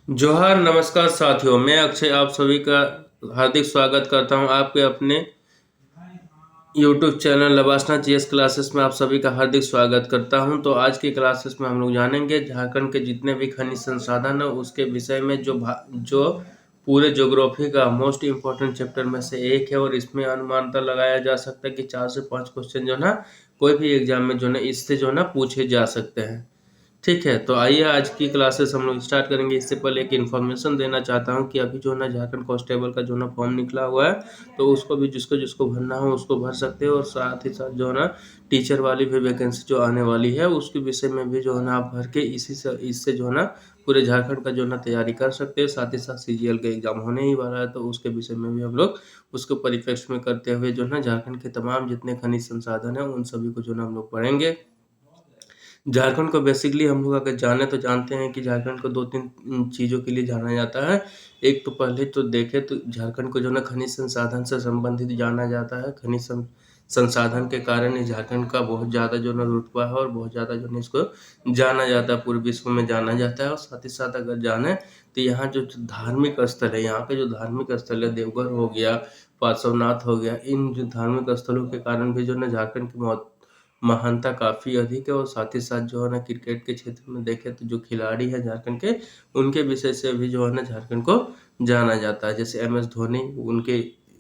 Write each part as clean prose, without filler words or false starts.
जोहार नमस्कार साथियों, मैं अक्षय आप सभी का हार्दिक स्वागत करता हूं आपके अपने YouTube channel LBSNAA GS classes में। आप सभी का हार्दिक स्वागत करता हूं। तो आज की क्लासेस में हम लोग जानेंगे झारखंड के जितने भी खनिज संसाधन है उसके विषय में जो पूरे ज्योग्राफी का मोस्ट इम्पोर्टेंट चैप्टर में से एक है, और इसमें अनुमानता लगाया जा सकता है कि 4 से 5 क्वेश्चन जो है ना कोई भी एग्जाम में जो है ना इससे जो है ना पूछे जा सकते हैं। ठीक है, तो आइए आज की क्लासेस हम लोग स्टार्ट करेंगे। इससे पहले एक इन्फॉर्मेशन देना चाहता हूं कि अभी जो है ना झारखंड कांस्टेबल का जो है ना फॉर्म निकला हुआ है, तो उसको भी जिसको जिसको भरना हो उसको भर सकते हो। और साथ ही साथ जो है ना टीचर वाली भी वैकेंसी जो आने वाली है उसके विषय में भी जो है ना आप भर के इससे जो है ना पूरे झारखंड का जो है ना तैयारी कर सकते हैं। साथ ही साथ सीजीएल का एग्जाम होने ही वाला है, तो उसके विषय में भी हम लोग उसको परिप्रेक्ष्य में करते हुए जो है ना झारखंड के तमाम जितने खनिज संसाधन है उन सभी को जो है ना हम लोग पढ़ेंगे। झारखंड को बेसिकली हम लोग अगर जाने तो जानते हैं कि झारखंड को 2-3 चीज़ों के लिए जाना जाता है। एक तो पहले तो देखें तो झारखंड को जो ना खनिज संसाधन से संबंधित जाना जाता है। संसाधन के कारण ही झारखंड का बहुत ज़्यादा जो ना रुतबा है और बहुत ज़्यादा जो है इसको जाना जाता है, पूरे विश्व में जाना जाता है। और साथ ही साथ अगर जाने तो यहाँ जो धार्मिक स्थल है, यहाँ पे जो धार्मिक स्थल है देवघर हो गया, पार्श्वनाथ हो गया, इन जो धार्मिक स्थलों के कारण भी जो ना झारखंड की महानता काफ़ी अधिक है। और साथ ही साथ जो है ना क्रिकेट के क्षेत्र में देखें तो जो खिलाड़ी हैं झारखंड के, उनके विषय से भी जो है ना झारखंड को जाना जाता है। जैसे एम एस धोनी, उनके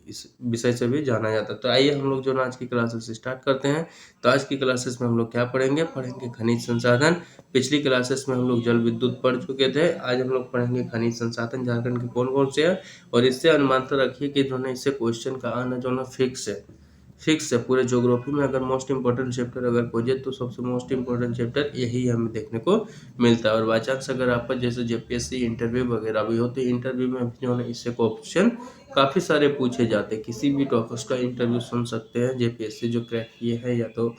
इस विषय से भी जाना जाता है। तो आइए हम लोग जो ना आज की क्लासेस स्टार्ट करते हैं। तो आज की क्लासेस में हम लोग क्या पढ़ेंगे खनिज संसाधन। पिछली क्लासेस में हम लोग जल विद्युत पढ़ चुके थे। आज हम लोग पढ़ेंगे खनिज संसाधन झारखंड के कौन कौन से हैं। और इससे अनुमान तो रखिए कि जो है इससे क्वेश्चन का आना जो है फिक्स है। पूरे ज्योग्राफी में अगर मोस्ट इंपॉर्टेंट चैप्टर अगर खोजे तो सबसे मोस्ट इंपॉर्टेंट चैप्टर यही हमें देखने को मिलता है। और बाई चांस अगर आपका जैसे जेपीएससी इंटरव्यू वगैरह भी हो तो इंटरव्यू में भी जो है इससे क्वेश्चन काफ़ी सारे पूछे जाते हैं। किसी भी टॉपर्स का इंटरव्यू सुन सकते हैं जेपीएससी जो क्रैक किए हैं, या तो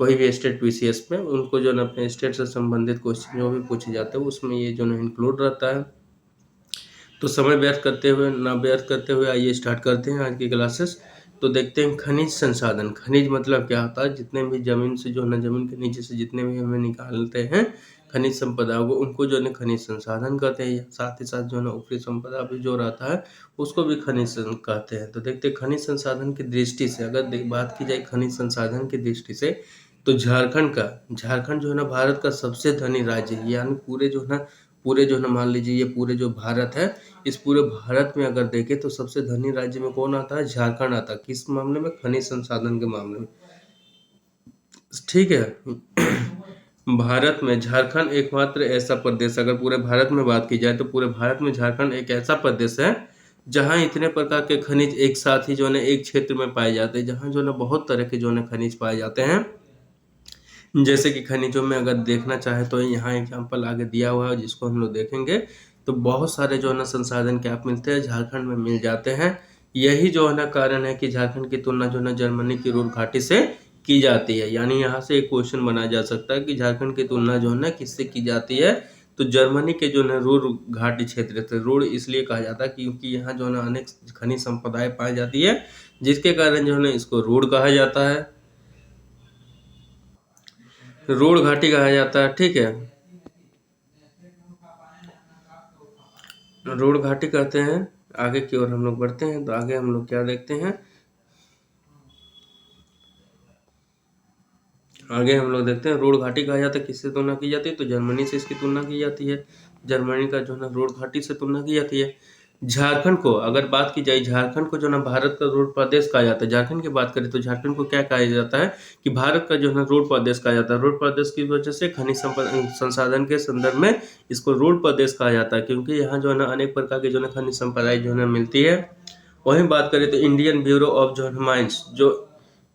कोई भी स्टेट पीसीएस में, उनको जो है अपने स्टेट से संबंधित क्वेश्चन जो भी पूछे जाते हैं उसमें ये जो है इंक्लूड रहता है। तो समय व्यर्थ करते हुए आइए स्टार्ट करते हैं आज की क्लासेस। तो देखते हैं खनिज संसाधन। खनिज मतलब क्या होता है? जितने भी जमीन से जो है ना जमीन के नीचे से जितने भी हमें निकालते हैं खनिज संपदा को, उनको जो है खनिज संसाधन कहते हैं। साथ ही साथ जो है ना ऊपरी संपदा भी जो रहता है उसको भी कहते हैं। तो देखते हैं खनिज संसाधन की दृष्टि से, अगर बात की जाए खनिज संसाधन की दृष्टि से, तो झारखंड जो है ना भारत का सबसे धनी राज्य है। यानी पूरे जो है ना मान लीजिए ये पूरे जो भारत है, इस पूरे भारत में अगर देखें तो सबसे धनी राज्य में कौन आता है? झारखंड आता है। किस मामले में? खनिज संसाधन के मामले में। ठीक है। भारत में झारखंड एकमात्र ऐसा प्रदेश, अगर पूरे भारत में बात की जाए तो पूरे भारत में झारखंड एक ऐसा प्रदेश है जहां इतने प्रकार के खनिज एक साथ ही जो है एक क्षेत्र में पाए जाते हैं, जहां जो है बहुत तरह के जो है खनिज पाए जाते हैं। जैसे कि खनिजों में अगर देखना चाहे तो यहाँ एग्जाम्पल आगे दिया हुआ है जिसको हम लोग देखेंगे। तो बहुत सारे जो है ना संसाधन क्या मिलते हैं झारखंड में मिल जाते हैं। यही जो है ना कारण है कि झारखंड की तुलना जो है ना जर्मनी की रूर घाटी से की जाती है। यानी यहाँ से एक क्वेश्चन बनाया जा सकता है कि झारखंड की तुलना जो है ना किससे की जाती है? तो जर्मनी के जो है रूर घाटी क्षेत्र से। रूर इसलिए कहा जाता है क्योंकि यहाँ जो है ना अनेक खनिज संपदाएं पाई जाती है, जिसके कारण जो है ना इसको रूर कहा जाता है, रूर घाटी कहा जाता है। ठीक है, रूर घाटी कहते हैं। आगे की ओर हम लोग बढ़ते हैं तो आगे हम लोग क्या देखते हैं? आगे हम लोग देखते हैं रूर घाटी कहा जाता है। किससे तुलना की जाती है? तो जर्मनी से इसकी तुलना की जाती है। जर्मनी का जो है रूर घाटी से तुलना की जाती है। झारखंड को अगर बात की जाए, झारखंड को जो ना भारत का रूर प्रदेश कहा जाता है। झारखंड की बात करें तो झारखंड को क्या कहा जाता है कि भारत का जो है रूर प्रदेश कहा जाता है। रूर प्रदेश की वजह से खनिज संसाधन के संदर्भ में इसको रूर प्रदेश कहा जाता है, क्योंकि यहाँ जो है ना अनेक प्रकार की जो है खनिज संपदाएं जो है मिलती है। वहीं बात करें तो इंडियन ब्यूरो ऑफ जो है माइंस, जो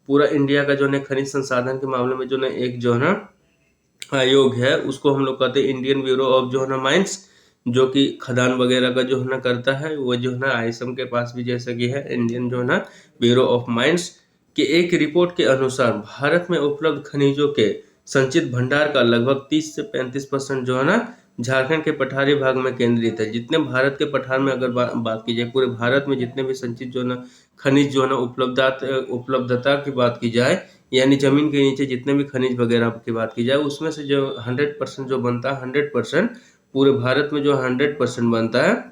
पूरा इंडिया का जो है खनिज संसाधन के मामले में जो है एक जो है ना आयोग है, उसको हम लोग कहते हैं इंडियन ब्यूरो ऑफ जो है ना माइंस, जो कि खदान वगैरह का जो है ना करता है। वो जो है ना आईएसएम के पास भी जैसे कि है इंडियन जो है ना ब्यूरो ऑफ माइंस की एक रिपोर्ट के अनुसार भारत में उपलब्ध खनिजों के संचित भंडार का लगभग 30 से 35% जो है ना झारखंड के पठारी भाग में केंद्रित है। जितने भारत के पठार में अगर बात की जाए, पूरे भारत में जितने भी संचित जो है ना खनिज जो है ना उपलब्धता की बात की जाए, यानी जमीन के नीचे जितने भी खनिज वगैरह की बात की जाए, उसमें से जो 100% जो बनता है 100% पूरे भारत में जो 100% बनता है,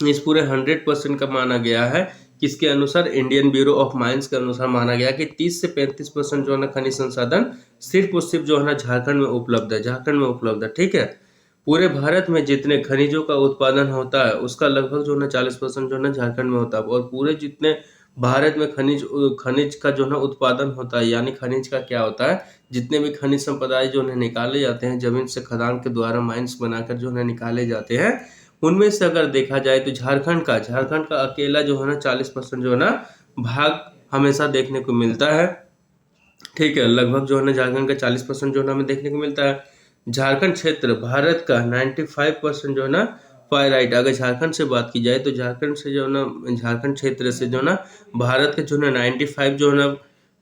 इस पूरे 100% का माना गया है किसके अनुसार, इंडियन ब्यूरो ऑफ माइंस के अनुसार माना गया कि 30 से 35% जो है ना खनिज संसाधन सिर्फ और सिर्फ जो है ना झारखंड में उपलब्ध है, झारखंड में उपलब्ध है। ठीक है, पूरे भारत में जितने खनिजों का उत्पादन होता है उसका लगभग जो है ना 40% जो है ना झारखंड में होता है। और पूरे जितने भारत में खनिज खनिज का जो है ना उत्पादन होता है, यानी खनिज का क्या होता है, जितने भी खनिज संपदाएं जो है निकाले जाते हैं जमीन से, खदान के द्वारा माइंस बनाकर जो है निकाले जाते हैं, उनमें से अगर देखा जाए तो झारखंड का अकेला जो है ना 40% जो है ना भाग हमेशा देखने को मिलता है। ठीक है, लगभग जो है ना झारखंड का 40% जो है ना हमें देखने को मिलता है। झारखंड क्षेत्र भारत का 95% जो है ना पाइराइट, अगर झारखंड से बात की जाए तो झारखंड से जो है ना, झारखंड क्षेत्र से जो है ना भारत के जो है ना 95 जो है ना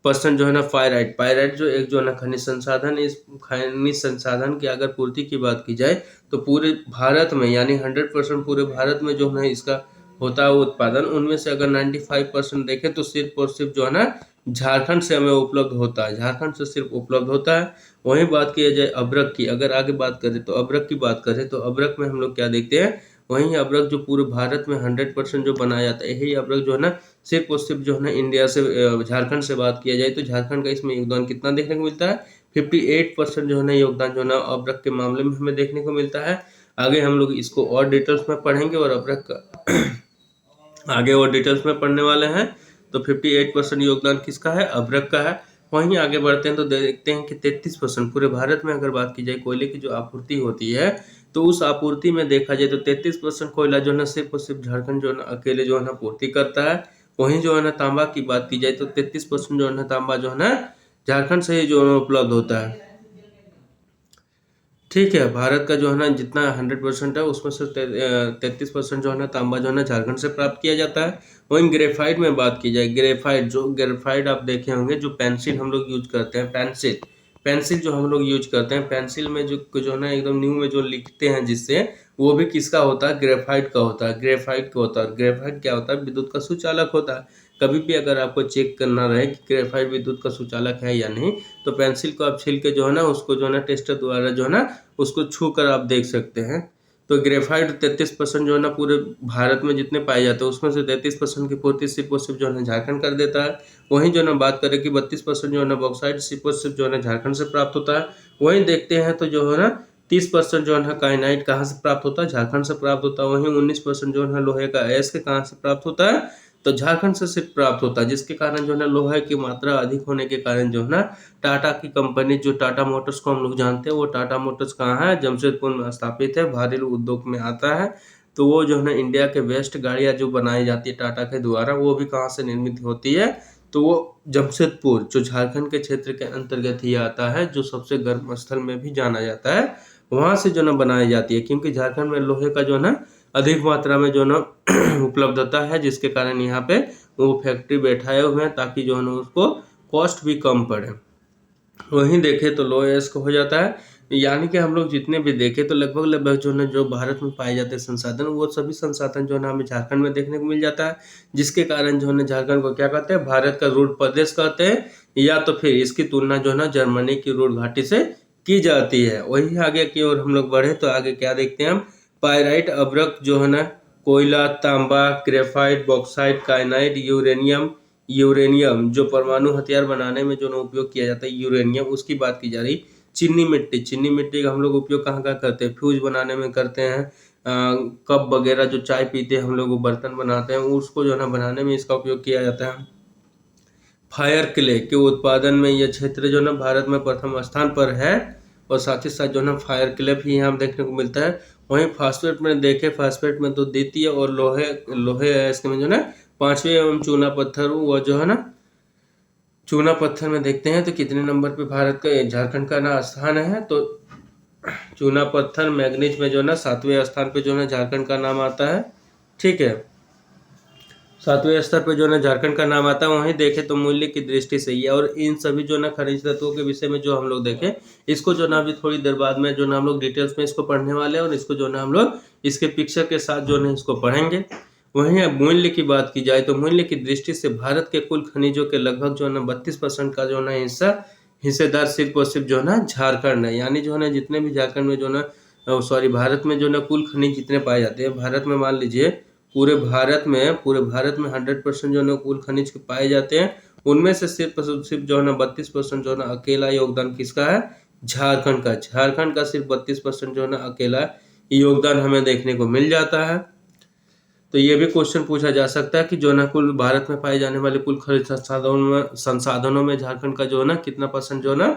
% जो है ना पाइराइट जो एक जो है ना खनिज संसाधन, इस खनिज संसाधन की अगर पूर्ति की बात की जाए तो पूरे भारत में यानी 100% पूरे भारत में जो है इसका होता है उत्पादन, उनमें से अगर 95% देखें तो सिर्फ और सिर्फ जो है ना झारखंड से हमें उपलब्ध होता है, झारखंड से सिर्फ उपलब्ध होता है। वहीं बात की जाए अब्रक की, अगर आगे बात करें तो अब्रक की बात करें तो अब्रक में हम लोग क्या देखते हैं, वहीं अब्रक जो पूरे भारत में 100% जो बनाया जाता है, यही अब्रक जो है ना सिर्फ और सिर्फ जो है ना इंडिया से, झारखंड से बात किया जाए तो झारखंड का इसमें योगदान कितना देखने को मिलता है, 58% जो है ना योगदान जो है ना अब्रक के मामले में हमें देखने को मिलता है। आगे हम लोग इसको और डिटेल्स में पढ़ेंगे और अब्रक का आगे और डिटेल्स में पढ़ने वाले हैं। तो 58% योगदान किसका है, अब्रक का है। वहीं आगे बढ़ते हैं तो देखते हैं कि 33% पूरे भारत में अगर बात की जाए कोयले की जो आपूर्ति होती है, तो उस आपूर्ति में देखा जाए तो 33% कोयला जो है ना सिर्फ और सिर्फ झारखंड जो है ना अकेले जो है ना पूर्ति करता है। वहीं जो है ना तांबा की बात की जाए तो 33% जो है ना तांबा जो है ना झारखंड से ही जो है ना उपलब्ध होता है। ठीक है, भारत का जो है ना जितना 100% है उसमें से 33% जो है ना तांबा जो है ना झारखंड से प्राप्त किया जाता है। वहीं ग्रेफाइट में बात की जाए, ग्रेफाइट आप देखे होंगे, जो पेंसिल हम लोग यूज करते हैं, पेंसिल जो हम लोग यूज करते हैं, पेंसिल में जो है ना एकदम न्यू में जो लिखते हैं जिससे, वो भी किसका होता है, ग्रेफाइट का होता है। ग्रेफाइट क्या होता है, विद्युत का सुचालक होता है। कभी भी अगर आपको चेक करना रहे कि ग्रेफाइट विद्युत का सुचालक है या नहीं, तो पेंसिल को आप छील के जो है ना उसको जो है ना टेस्टर द्वारा जो है ना उसको छू कर आप देख सकते हैं। तो ग्रेफाइट 33% जो है ना पूरे भारत में जितने पाए जाते हैं उसमें से 33% की पूर्ति सिर्फ और सिर्फ जो है ना झारखंड कर देता है। वहीं जो है ना बात करें कि 32% जो है ना बॉक्साइट सिर्फ और सिर्फ जो है ना झारखंड से प्राप्त होता है। वहीं देखते हैं तो जो है ना 30% जो है ना काइनाइट कहाँ से प्राप्त होता है, झारखंड से प्राप्त होता है। वहीं 19% जो है ना लोहे का अयस्क कहाँ से प्राप्त होता है, तो झारखंड से सिर्फ प्राप्त होता है। जिसके कारण जो है ना लोहे की मात्रा अधिक होने के कारण जो है ना टाटा की कंपनी, जो टाटा मोटर्स को हम लोग जानते हैं, वो टाटा मोटर्स कहाँ है, जमशेदपुर में स्थापित है, घरेलू उद्योग में आता है। तो वो जो है ना इंडिया के बेस्ट गाड़ियाँ जो बनाई जाती है टाटा के द्वारा, वो भी कहाँ से निर्मित होती है, तो वो जमशेदपुर, जो झारखंड के क्षेत्र के अंतर्गत ही आता है, जो सबसे गर्म स्थल में भी जाना जाता है, वहाँ से जो ना बनाई जाती है। क्योंकि झारखंड में लोहे का जो है ना अधिक मात्रा में जो ना उपलब्धता है, जिसके कारण यहाँ पे वो फैक्ट्री बैठाए हुए हैं ताकि जो है ना उसको कॉस्ट भी कम पड़े। वहीं देखें तो लो एस्क हो जाता है, यानी कि हम लोग जितने भी देखें तो लगभग जो है ना जो भारत में पाए जाते हैं संसाधन, वो सभी संसाधन जो है ना हमें झारखंड में देखने को मिल जाता है। जिसके कारण जो है ना झारखंड को क्या कहते हैं, भारत का रूट प्रदेश कहते हैं, या तो फिर इसकी तुलना जो है ना जर्मनी की रूट घाटी से की जाती है। वही आगे की ओर हम लोग बढ़े तो आगे क्या देखते हैं हम, पायराइट, अब्रक जो है ना कोयला, तांबा, ग्रेफाइट, बॉक्साइट, काइनाइट, यूरेनियम जो परमाणु हथियार बनाने में जो ना उपयोग किया जाता है, यूरेनियम, उसकी बात की जा रही। चीनी मिट्टी का हम लोग उपयोग कहाँ करते हैं, फ्यूज बनाने में करते हैं। कप वगैरह जो चाय पीते हैं हम लोग, वो बर्तन बनाते हैं, उसको जो है ना बनाने में इसका उपयोग किया जाता है। फायर क्ले के उत्पादन में यह क्षेत्र जो ना भारत में प्रथम स्थान पर है, और साथ ही साथ जो ना फायर क्ले भी यहाँ देखने को मिलता है। वहीं फास्फेट में देखें, फास्फेट में तो द्वितीय और लोहे है, इसके में जो ना 5वें एवं चूना पत्थर, वो जो है ना चूना पत्थर में देखते हैं तो कितने नंबर पे भारत का, झारखंड का ना स्थान है, तो चूना पत्थर मैग्नीज में जो ना 7वें स्थान पे जो ना झारखंड का नाम आता है। ठीक है, 7वें स्तर पे जो ना झारखंड का नाम आता है। वहीं देखें तो मूल्य की दृष्टि से ये, और इन सभी जो ना खनिज तत्वों के विषय में जो हम लोग देखें, इसको जो ना अभी थोड़ी देर बाद में जो ना हम लोग डिटेल्स में इसको पढ़ने वाले हैं, और इसको जो ना हम लोग इसके पिक्चर के साथ जो ना इसको पढ़ेंगे। वहीं अब मूल्य की बात की जाए तो मूल्य की दृष्टि से भारत के कुल खनिजों के लगभग जो है ना 32% का जो ना हिस्सेदार सिर्फ और सिर्फ जो है ना झारखंड है। यानी जो है ना जितने भी झारखंड में जो ना भारत में जो ना कुल खनिज जितने पाए जाते हैं, भारत में मान लीजिए पूरे भारत में 100% जो है ना कुल खनिज के पाए जाते हैं, उनमें से सिर्फ जो है ना 32% जो है ना अकेला योगदान किसका है, झारखंड का। झारखंड का सिर्फ 32% जो है ना अकेला योगदान हमें देखने को मिल जाता है। तो ये भी क्वेश्चन पूछा जा सकता है कि जो ना कुल भारत में पाए जाने वाले कुल खनिज संसाधनों में झारखंड का जो है ना कितना परसेंट जो है ना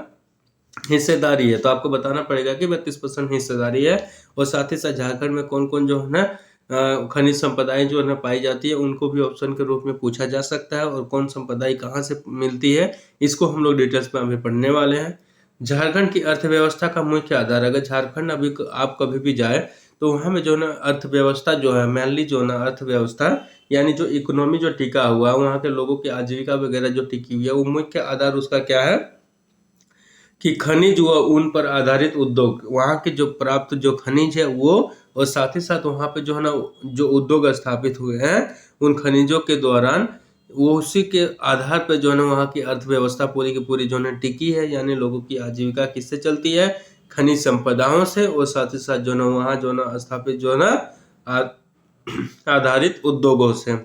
हिस्सेदारी है। तो आपको बताना पड़ेगा कि 32% हिस्सेदारी है। और साथ ही साथ झारखंड में कौन कौन जो है ना खनिज संपदाएं जो है ना पाई जाती है, उनको भी ऑप्शन के रूप में पूछा जा सकता है। और कौन संपदाएं कहाँ से मिलती है, इसको हम लोग डिटेल्स में अभी पढ़ने वाले हैं। झारखंड की अर्थव्यवस्था का मुख्य आधार, अगर झारखंड अभी आप कभी भी जाए तो वहाँ में जो ना अर्थव्यवस्था जो है, मेनली जो ना अर्थव्यवस्था यानी जो इकोनॉमी जो टिका हुआ है, वहाँ के लोगों की आजीविका वगैरह जो टिकी हुई है, वो मुख्य आधार उसका क्या है कि खनिज व ऊन पर आधारित उद्योग। वहाँ के जो प्राप्त जो खनिज है वो, और साथ ही साथ वहाँ पे जो है ना जो उद्योग स्थापित हुए हैं उन खनिजों के दौरान, वो उसी के आधार पर जो है ना वहाँ की अर्थव्यवस्था पूरी की पूरी जो है टिकी है। यानी लोगों की आजीविका किससे चलती है, खनिज संपदाओं से, और साथ ही साथ जो ना वहाँ जो ना स्थापित जो ना आधारित उद्योगों से।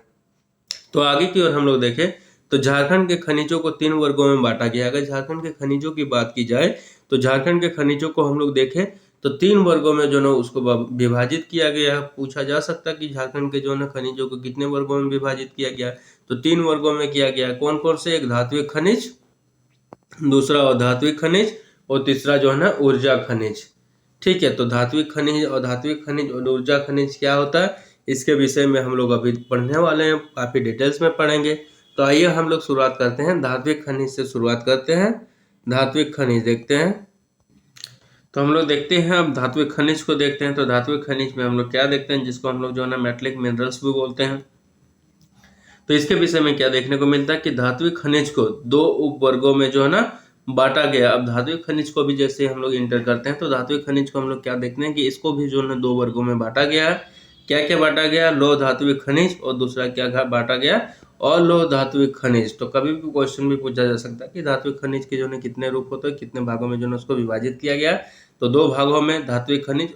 तो आगे की ओर हम लोग देखें तो झारखंड के खनिजों को 3 वर्गों में बांटा गया। अगर झारखंड के खनिजों की बात की जाए तो झारखंड के खनिजों को हम लोग देखें तो 3 वर्गों में जो ना उसको विभाजित किया गया है। पूछा जा सकता है कि झारखंड के जो ना खनिजों को कितने वर्गों में विभाजित किया गया, तो 3 वर्गों में किया गया। कौन कौन से, एक धात्विक खनिज, दूसरा अधात्विक खनिज, और तीसरा जो है ना ऊर्जा खनिज। ठीक है, तो धात्विक खनिज और धात्विक खनिज और ऊर्जा खनिज क्या होता है, इसके विषय में हम लोग अभी पढ़ने वाले हैं, काफी डिटेल्स में पढ़ेंगे। तो आइए हम लोग शुरुआत करते हैं, धात्विक खनिज से शुरुआत करते हैं। धात्विक खनिज देखते हैं। तो हम लोग देखते हैं, अब धात्विक खनिज को देखते हैं। तो धात्विक खनिज में हम लोग क्या देखते हैं, जिसको हम लोग जो है ना मेटलिक मिनरल्स भी बोलते हैं। तो इसके विषय में क्या देखने को मिलता है कि धात्विक खनिज को 2 उप वर्गों में जो है ना बांटा गया। अब धात्विक खनिज को भी जैसे हम लोग इंटर करते हैं तो धात्विक खनिज को हम लोग क्या देखते हैं कि इसको भी जो है 2 वर्गों में बांटा गया है। क्या क्या बांटा गया, लौह धात्विक खनिज, और दूसरा क्या बांटा गया, अलौह धात्विक खनिज। तो कभी भी क्वेश्चन भी पूछा जा सकता है कि धात्विक खनिज के जो है कितने रूप होते हैं, कितने भागों में जो है उसको विभाजित किया गया। तो 2 भागों में, धात्विक खनिज,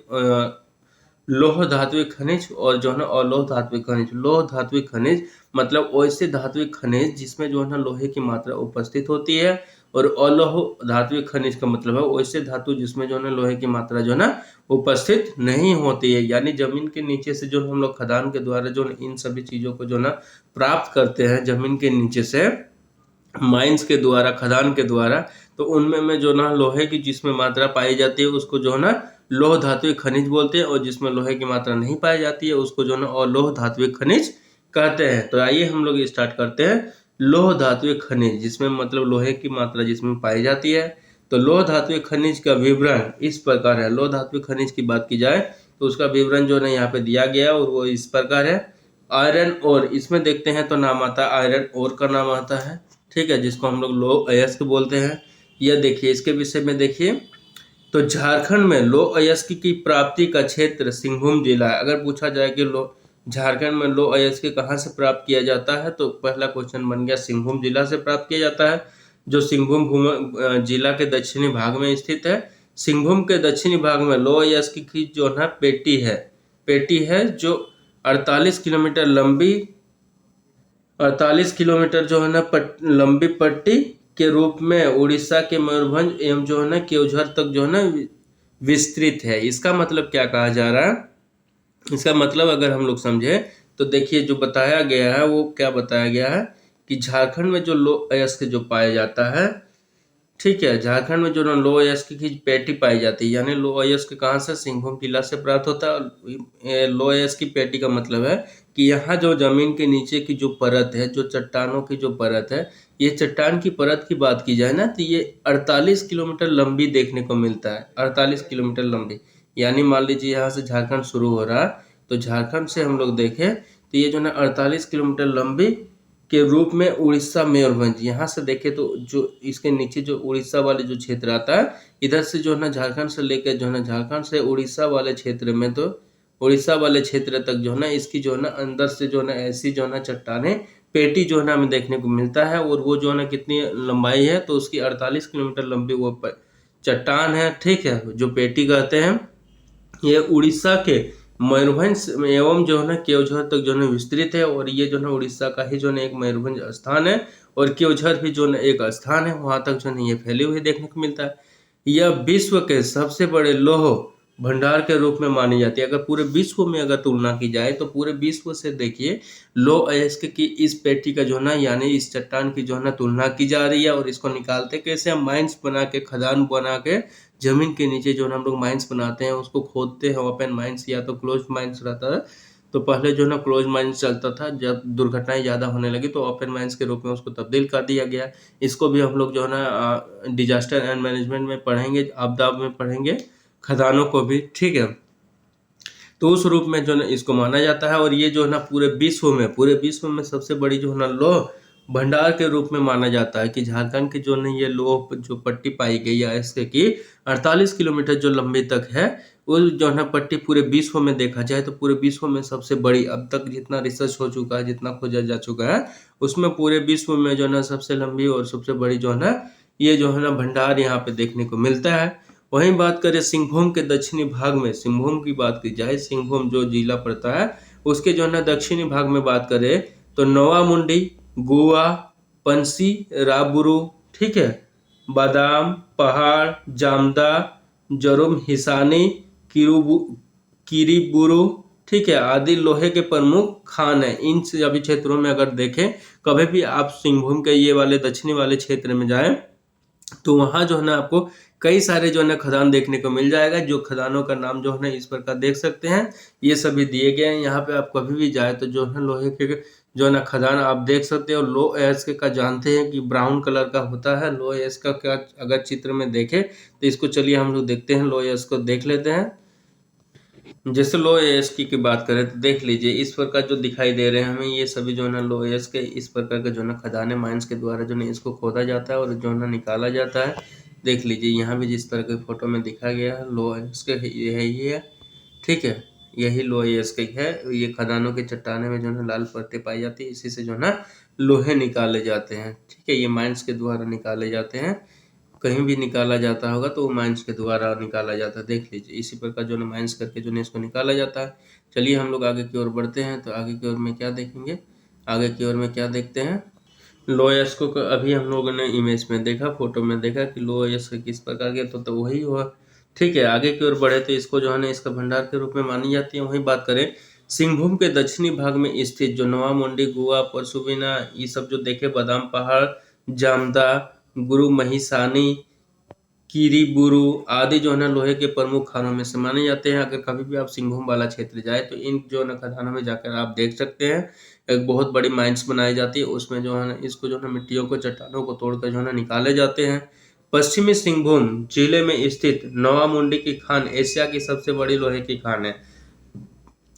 लौह धात्विक खनिज, और जो है ना अलौह धात्विक खनिज। लौह धात्विक खनिज मतलब वैसे धात्विक खनिज जिसमें जो है ना लोहे की मात्रा उपस्थित होती है, और अलौह धात्विक खनिज का मतलब है वैसे धातु जिसमें जो है ना लोहे की मात्रा जो है ना उपस्थित नहीं होती है। यानी जमीन के नीचे से जो हम लोग खदान के द्वारा जो इन सभी चीजों को जो ना प्राप्त करते हैं, जमीन के नीचे से माइंस के द्वारा, खदान के द्वारा, तो उनमें जो ना लोहे की जिसमें मात्रा पाई जाती है उसको जो है ना लौह धात्विक खनिज बोलते हैं, और जिसमें लोहे की मात्रा नहीं पाई जाती है उसको जो है ना अलौह धात्विक खनिज कहते हैं। तो आइए हम लोग स्टार्ट करते हैं। लौह धात्विक खनिज जिसमें मतलब लोहे की मात्रा जिसमें पाई जाती है। तो लौह धात्विक खनिज का विवरण इस प्रकार है। लौह धात्विक खनिज की बात की जाए तो उसका विवरण जो है यहाँ पे दिया गया है, और वो इस प्रकार है। आयरन और, इसमें देखते हैं तो नाम आता है आयरन और का नाम आता है, ठीक है, जिसको हम लोग लो अयस्क बोलते हैं। यह देखिए, इसके विषय में देखिए तो झारखंड में लो अयस्क की प्राप्ति का क्षेत्र सिंहभूम जिला है। अगर पूछा जाए कि झारखंड में लो अयस्क कहाँ से प्राप्त किया जाता है, तो पहला क्वेश्चन बन गया सिंहभूम जिला से प्राप्त किया जाता है, जो सिंहभूम जिला के दक्षिणी भाग में स्थित है। सिंहभूम के दक्षिणी भाग में लो अयस्क की जो है पेटी है जो 48 किलोमीटर लंबी, 48 किलोमीटर जो है ना लंबी पट्टी के रूप में उड़ीसा के मयूरभंज एवं जो है ना केवझर तक जो है ना विस्तृत है। इसका मतलब क्या कहा जा रहा है, इसका मतलब अगर हम लोग समझे तो देखिए जो बताया गया है वो क्या बताया गया है कि झारखंड में जो लो अयस्क जो पाया जाता है, ठीक है, झारखंड में जो ना लो अयस्क की पेटी पाई जाती है, यानी लो अयस्क कहाँ से, सिंहभूम जिला से प्राप्त होता है। लो अयस्क की पेटी का मतलब है कि यहाँ जो जमीन के नीचे की जो परत है, जो चट्टानों की जो परत है, ये चट्टान की परत की बात की जाए ना तो ये 48 किलोमीटर लंबी देखने को मिलता है। 48 किलोमीटर लंबी, यानी मान लीजिए यहाँ से झारखंड शुरू हो रहा है, तो झारखंड से हम लोग देखें तो ये जो ना 48 किलोमीटर लंबी के रूप में उड़ीसा मयूरभंज, यहाँ से देखें तो जो इसके नीचे जो उड़ीसा वाले जो क्षेत्र आता है, इधर से जो है ना झारखंड से लेकर जो है ना झारखंड से उड़ीसा वाले क्षेत्र में, तो उड़ीसा वाले क्षेत्र तक जो है ना इसकी जो है ना अंदर से जो है ना ऐसी जो है ना चट्टाने पेटी जो है ना हमें देखने को मिलता है। और वो जो है ना कितनी लंबाई है, तो उसकी 48 किलोमीटर लंबी वो चट्टान है, ठीक है, जो पेटी कहते हैं। ये उड़ीसा के मयूरभंज एवं जो है ना केवझर तक जो है विस्तृत है, और ये जो है उड़ीसा का ही जो है एक मयूरभंज स्थान है, और केवझर भी जो है एक स्थान है, वहाँ तक जो है ये फैली हुई देखने को मिलता है। यह विश्व के सबसे बड़े लौह भंडार के रूप में मानी जाती है। अगर पूरे विश्व में अगर तुलना की जाए तो पूरे विश्व से देखिए लौह अयस्क की इस पेटी का जो है ना यानी इस चट्टान की जो है ना तुलना की जा रही है। और इसको निकालते कैसे, हम माइंस बना के, खदान बना के, जमीन के नीचे जो है हम लोग माइंस बनाते हैं, उसको खोदते हैं, ओपन माइंस या तो क्लोज माइंस रहता है। तो पहले जो है ना क्लोज माइंस चलता था, जब दुर्घटनाएं ज़्यादा होने लगी तो ओपन माइंस के रूप में उसको तब्दील कर दिया गया। इसको भी हम लोग जो है ना डिजास्टर एंड मैनेजमेंट में पढ़ेंगे, आपदा में पढ़ेंगे, खदानों को भी, ठीक है। तो उस रूप में जो है इसको माना जाता है, और ये जो है ना पूरे विश्व में सबसे बड़ी जो है ना लौह भंडार के रूप में माना जाता है कि झारखंड की जो है ये लौह जो पट्टी पाई गई है इसके की 48 किलोमीटर जो लंबी तक है, वो जो है ना पट्टी पूरे विश्व में देखा जाए तो पूरे विश्व में सबसे बड़ी, अब तक जितना रिसर्च हो चुका है, जितना खोजा जा चुका है, उसमें पूरे विश्व में जो है ना सबसे लंबी और सबसे बड़ी जो है ना ये जो है ना भंडार यहाँ पे देखने को मिलता है। वहीं बात करें सिंहभूम के दक्षिणी भाग में, सिंहभूम की बात की जाए, सिंहभूम जो जिला पड़ता है उसके जो है ना दक्षिणी भाग में बात करें तो नोवामुंडी, गुआ, पंसी, राबुरु, ठीक है, बादाम, पहाड़, जामदा, जरुम, हिसानी, किरीबुरु, ठीक है, आदि लोहे के प्रमुख खान है। इन सभी क्षेत्रों में अगर देखें, कभी भी आप सिंहभूम के ये वाले दक्षिणी वाले क्षेत्र में जाएं तो वहाँ जो है ना आपको कई सारे जो है ना खदान देखने को मिल जाएगा। जो खदानों का नाम जो है ना इस प्रकार देख सकते हैं, ये सभी दिए गए हैं। यहाँ पे आप कभी भी जाए तो जो है लोहे के जो है ना खदान आप देख सकते हो। लो अयस्क का जानते हैं कि ब्राउन कलर का होता है। लो अयस्क का क्या अगर चित्र में देखें तो इसको चलिए हम लोग देखते हैं, लो अयस्क को देख लेते हैं। जैसे लो एएसकी की बात करें तो देख लीजिए इस प्रकार जो दिखाई दे रहे हैं हमें, ये सभी जो है ना लो एएस के इस प्रकार के जो है ना खदाने माइंस के द्वारा जो है इसको खोदा जाता है और जो है ना निकाला जाता है। देख लीजिए यहाँ भी जिस तरह के फोटो में दिखा गया है लो एएस के यही है, ठीक है, यही लो एएस के है। ये खदानों के चट्टाने में जो है लाल परतें पाई जाती है, इसी से जो है ना लोहे निकाले जाते हैं, ठीक है। ये माइंस के द्वारा निकाले जाते हैं, कहीं भी निकाला जाता होगा तो वो माइंस के द्वारा निकाला जाता है। देख लीजिए इसी प्रकार जो है माइंस करके जो है इसको निकाला जाता है। चलिए हम लोग आगे की ओर बढ़ते हैं, तो आगे की ओर में क्या देखेंगे, आगे की ओर में क्या देखते हैं, लोएस को अभी हम लोगों ने इमेज में देखा, फोटो में देखा कि लोएस किस प्रकार के, तो वही हुआ, ठीक है। आगे की ओर बढ़े तो इसको जो है ना इसका भंडार के रूप में मानी जाती है। वहीं बात करें सिंहभूम के दक्षिणी भाग में स्थित जो नोवामुंडी, गुआ, परसुबिना, ये सब जो देखे, बादाम पहाड़, जामदा, गुरु महिसानी, किरीबुरु आदि जो है ना लोहे के प्रमुख खानों में से माने जाते हैं। अगर कभी भी आप सिंहभूम वाला क्षेत्र जाए तो इन जो है ना खदानों में जाकर आप देख सकते हैं, एक बहुत बड़ी माइंस बनाई जाती है, उसमें जो है ना इसको जो है ना मिट्टियों को, चट्टानों को तोड़कर जो है ना निकाले जाते हैं। पश्चिमी सिंहभूम जिले में स्थित नोवामुंडी की खान एशिया की सबसे बड़ी लोहे की खान है।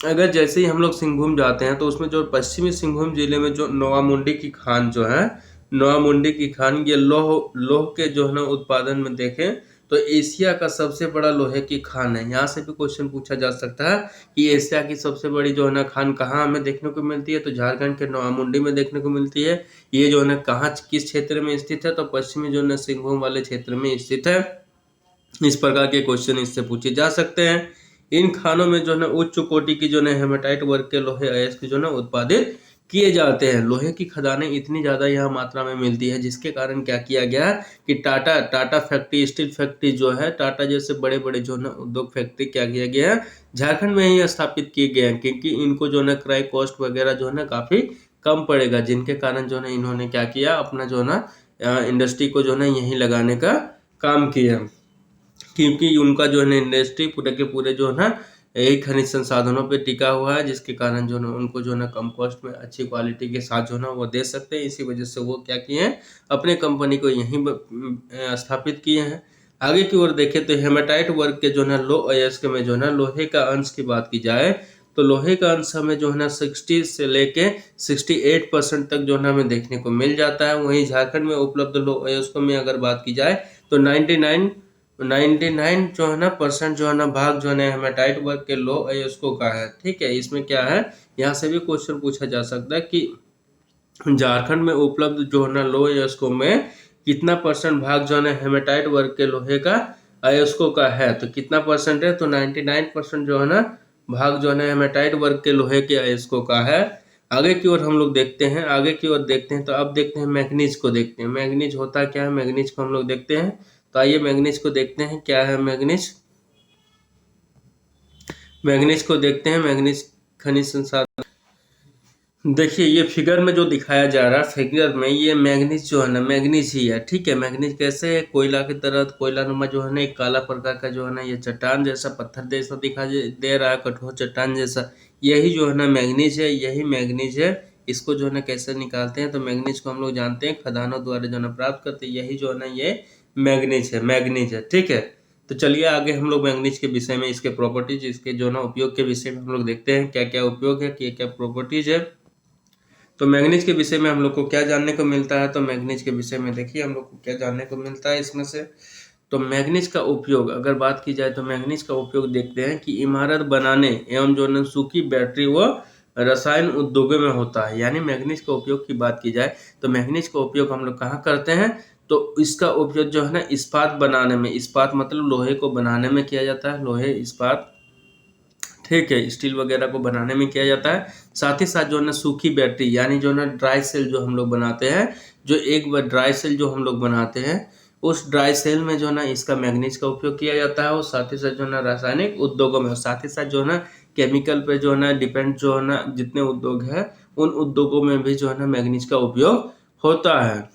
अगर जैसे ही हम लोग सिंहभूम जाते हैं तो उसमें जो पश्चिमी सिंहभूम जिले में जो नोवामुंडी की खान जो है, नोवामुंडी की खान, ये लोह के जो है ना उत्पादन में देखें तो एशिया का सबसे बड़ा लोहे की खान है। यहाँ से भी क्वेश्चन पूछा जा सकता है कि एशिया की सबसे बड़ी जो है ना खान कहाँ हमें देखने को मिलती है, तो झारखंड के नोवामुंडी में देखने को मिलती है। ये जो है ना कहाँ, किस क्षेत्र में स्थित है, तो पश्चिमी जो है ना सिंहभूम वाले क्षेत्र में स्थित है। इस प्रकार के क्वेश्चन इससे पूछे जा सकते हैं। इन खानों में जो है उच्च कोटि की जो है हेमेटाइट वर्ग के लोहे अयस्क जो है उत्पादित किए जाते हैं। लोहे की खदानें इतनी ज़्यादा यहाँ मात्रा में मिलती है जिसके कारण क्या किया गया कि टाटा फैक्ट्री, स्टील फैक्ट्री जो है, टाटा जैसे बड़े बड़े जो है उद्योग फैक्ट्री क्या किया गया है, झारखंड में ही स्थापित किए गए हैं, क्योंकि इनको जो है क्रय कॉस्ट वगैरह जो है काफ़ी कम पड़ेगा, जिनके कारण जो है इन्होंने क्या किया, अपना जो है इंडस्ट्री को जो है यहीं लगाने का काम किया, क्योंकि उनका जो है इंडस्ट्री पूरे के पूरे जो है ना यही खनिज संसाधनों पे टिका हुआ है, जिसके कारण जो है उनको जो है कम कॉस्ट में अच्छी क्वालिटी के साथ जो है वो दे सकते हैं। इसी वजह से वो क्या किए हैं, अपने कंपनी को यहीं स्थापित किए हैं। आगे की ओर देखें तो हेमेटाइट वर्ग के जो है लो अयस्क में जो है लोहे का अंश की बात की जाए तो लोहे का अंश हमें जो है ना 60 से लेके 68% तक जो है हमें देखने को मिल जाता है। वहीं झारखंड में उपलब्ध लो अयस्कों में अगर बात की जाए तो 99 जो है ना परसेंट जो है ना भाग जो है हेमेटाइट वर्ग के लो अयस्कों का है, ठीक है। इसमें क्या है, यहाँ से भी क्वेश्चन पूछा जा सकता है कि झारखंड में उपलब्ध जो है ना लो अयस्कों में कितना परसेंट भाग जो है हेमेटाइट वर्ग के लोहे का अयस्कों का है। तो कितना परसेंट है? तो 99% जो है ना भाग जो है ना हेमेटाइट वर्ग के लोहे के अयस्कों का है। आगे की ओर हम लोग देखते हैं, आगे की ओर देखते हैं तो अब देखते हैं मैग्नीज को देखते हैं। मैग्नीज होता क्या है, मैग्नीज को हम लोग देखते हैं। तो आइए मैग्नीज को देखते हैं क्या है मैग्नीज। मैग्नीज को देखते हैं, मैग्नीज खनिज संसाधन। देखिए ये फिगर में जो दिखाया जा रहा है, फिगर में ये मैग्नीज जो है ना मैग्नीज ही है। ठीक है, मैग्नीज कैसे है? कोयला की तरह, कोयला नुमा जो है ना एक काला प्रकार का जो है ना ये चट्टान जैसा पत्थर जैसा दिखाई दे रहा है, कठोर चट्टान जैसा। यही जो है ना मैग्नीज है, यही मैग्नीज है। इसको जो है ना कैसे निकालते हैं? तो मैग्नीज को हम लोग जानते हैं खदानों द्वारा जो है ना प्राप्त करते हैं। यही जो है ना ये मैग्नीज है, मैग्नीज है। ठीक है, तो चलिए आगे हम लोग मैग्नीज के विषय में, इसके प्रॉपर्टीज, इसके जो ना उपयोग के विषय में हम लोग देखते हैं क्या क्या उपयोग है, क्या क्या प्रॉपर्टीज है। तो मैग्नीज के विषय में हम लोग को क्या जानने को मिलता है? तो मैग्नीज के विषय में देखिए हम लोग को क्या जानने को मिलता है इसमें से। तो मैग्नीज का उपयोग अगर बात की जाए तो मैग्नीज का उपयोग देखते हैं कि इमारत बनाने एवं जो है सूखी बैटरी व रसायन उद्योगों में होता है। यानी मैग्नीज का उपयोग की बात की जाए तो मैग्नीज का उपयोग हम लोग कहाँ करते हैं? तो इसका उपयोग जो है ना इस्पात बनाने में, इस्पात मतलब लोहे को बनाने में किया जाता है, लोहे इस्पात, ठीक है, स्टील वगैरह को बनाने में किया जाता है। साथ ही साथ जो है ना सूखी बैटरी यानी जो ना ड्राई सेल जो हम लोग बनाते हैं, जो एक बार ड्राई सेल जो हम लोग बनाते हैं उस ड्राई सेल में जो है ना इसका मैग्नीज का उपयोग किया जाता है। और साथ ही साथ जो है ना रासायनिक उद्योगों में, साथ ही साथ जो है ना केमिकल पे जो है ना डिपेंड जो है ना जितने उद्योग है उन उद्योगों में भी जो है ना मैग्नीज का उपयोग होता है।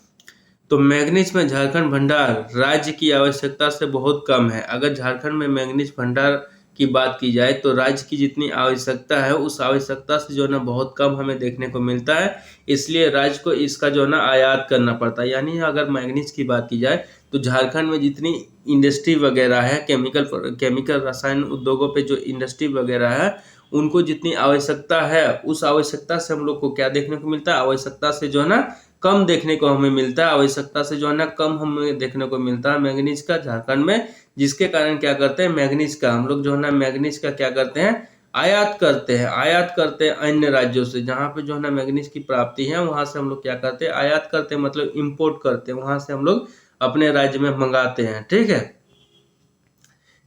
तो मैग्नीज में झारखंड भंडार राज्य की आवश्यकता से बहुत कम है। अगर झारखंड में मैग्नीज भंडार की बात की जाए तो राज्य की जितनी आवश्यकता है उस आवश्यकता से जो है ना बहुत कम हमें देखने को मिलता है। इसलिए राज्य को इसका जो है ना आयात करना पड़ता है। यानी अगर मैग्नीज की बात की जाए तो झारखंड में जितनी इंडस्ट्री वगैरह है, केमिकल रसायन उद्योगों पे जो इंडस्ट्री वगैरह है उनको जितनी आवश्यकता है उस आवश्यकता से हम लोग को क्या देखने को मिलता है? आवश्यकता से जो है ना कम देखने को हमें मिलता है, आवश्यकता से जो है ना कम हमें देखने को मिलता है मैग्नीज का झारखंड में। जिसके कारण क्या करते हैं, मैग्नीज का हम लोग जो है ना मैग्नीज का क्या करते हैं? आयात करते हैं, आयात करते हैं अन्य राज्यों से। जहाँ पे जो है ना मैग्नीज की प्राप्ति है वहां से हम लोग क्या करते हैं? आयात करते हैं, मतलब इम्पोर्ट करते हैं, वहां से हम लोग अपने राज्य में मंगाते हैं। ठीक है,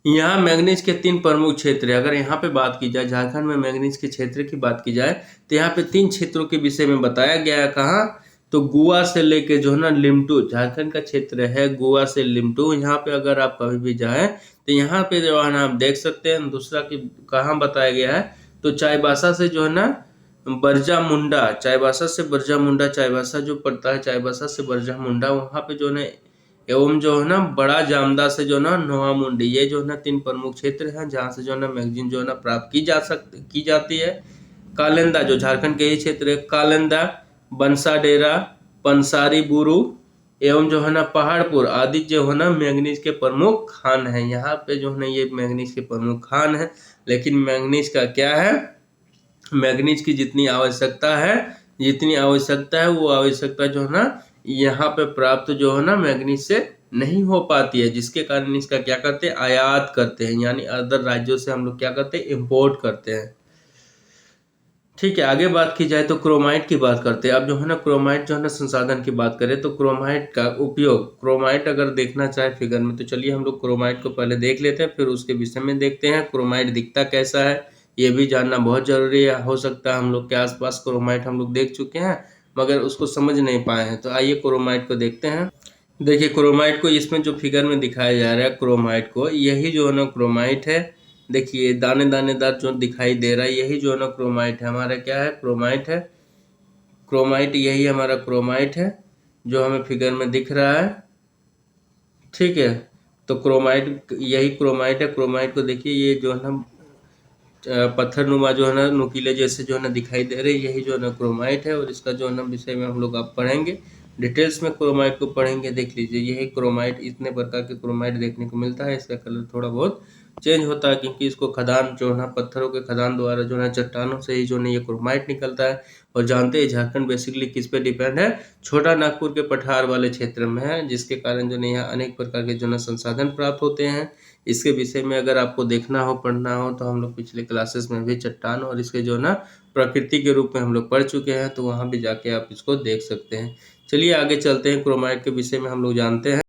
यहाँ मैग्नीज के 3 प्रमुख क्षेत्र है। अगर यहाँ पे बात की जाए झारखंड में मैग्नीज के क्षेत्र की बात की जाए तो यहाँ पे 3 क्षेत्रों के विषय में बताया गया है। कहाँ? तो गोवा से लेके जो है ना लिमटू, झारखंड का क्षेत्र है गोवा से लिमटू। यहाँ पे अगर आप कभी भी जाए तो यहाँ पे जो है ना आप देख सकते हैं। दूसरा कि कहाँ बताया गया है? तो चाईबासा से जो है ना बरजा मुंडा, चाईबासा से बरजा मुंडा, चाईबासा जो पड़ता है चाईबासा से बरजा मुंडा, वहाँ पे जो है ना एवं जो है ना बड़ा जामदा से जो ना नोआमुंडी, ये जो है ना 3 प्रमुख क्षेत्र हैं जहाँ से जो है ना मैगजीन जो है ना प्राप्त की जाती है। कालेंदा जो झारखंड के ही क्षेत्र है, कालेंदा, बंसाडेरा, पंसारी बुरु एवं जो है ना पहाड़पुर आदि जो है ना मैग्नीज के प्रमुख खान हैं। यहाँ पे जो है ना ये मैग्नीज के प्रमुख खान है। लेकिन मैग्नीज का क्या है? मैग्नीज की जितनी आवश्यकता है वो आवश्यकता जो है ना यहाँ पे प्राप्त जो है ना मैग्नीज से नहीं हो पाती है। जिसके कारण इसका क्या करते हैं? आयात करते हैं, यानी अदर राज्यों से हम लोग क्या करते हैं? इम्पोर्ट करते हैं। ठीक है, आगे बात की जाए तो क्रोमाइट की बात करते हैं। अब जो है ना क्रोमाइट जो है ना संसाधन की बात करें तो क्रोमाइट का उपयोग, क्रोमाइट अगर देखना चाहे फिगर में तो चलिए हम लोग क्रोमाइट को पहले देख लेते हैं, फिर उसके विषय में देखते हैं क्रोमाइट दिखता कैसा है, ये भी जानना बहुत जरूरी है। हो सकता है हम लोग के आसपास क्रोमाइट हम लोग देख चुके हैं मगर उसको समझ नहीं पाए हैं। तो आइए क्रोमाइट को देखते हैं। देखिए क्रोमाइट को इसमें जो फिगर में दिखाया जा रहा है क्रोमाइट को, यही जो है ना क्रोमाइट है। देखिए दाने दानेदार जो दिखाई दे रहा है यही जो है ना क्रोमाइट है। हमारा क्या है? क्रोमाइट है। क्रोमाइट यही हमारा क्रोमाइट है जो हमें फिगर में दिख रहा है। ठीक है, तो क्रोमाइट यही क्रोमाइट है। क्रोमाइट को देखिए ये जो है ना पत्थर नुमा जो है ना नुकीले जैसे जो है ना दिखाई दे रहे, यही जो है ना क्रोमाइट है। और इसका जो है ना विषय में हम लोग आप पढ़ेंगे, डिटेल्स में क्रोमाइट को पढ़ेंगे। देख लीजिए यही क्रोमाइट, इतने प्रकार के क्रोमाइट देखने को मिलता है। इसका कलर थोड़ा बहुत चेंज होता है क्योंकि इसको खदान जो है ना पत्थरों के खदान द्वारा जो है चट्टानों से ही जो है ये क्रोमाइट निकलता है। और जानते हैं झारखंड बेसिकली किस पे डिपेंड है? छोटा नागपुर के पठार वाले क्षेत्र में है, जिसके कारण जो है यहाँ अनेक प्रकार के जो है संसाधन प्राप्त होते हैं। इसके विषय में अगर आपको देखना हो, पढ़ना हो तो हम लोग पिछले क्लासेस में भी चट्टान और इसके जो ना प्रकृति के रूप में हम लोग पढ़ चुके हैं, तो वहाँ भी जाके आप इसको देख सकते हैं। चलिए आगे चलते हैं, क्रोमाइट के विषय में हम लोग जानते हैं।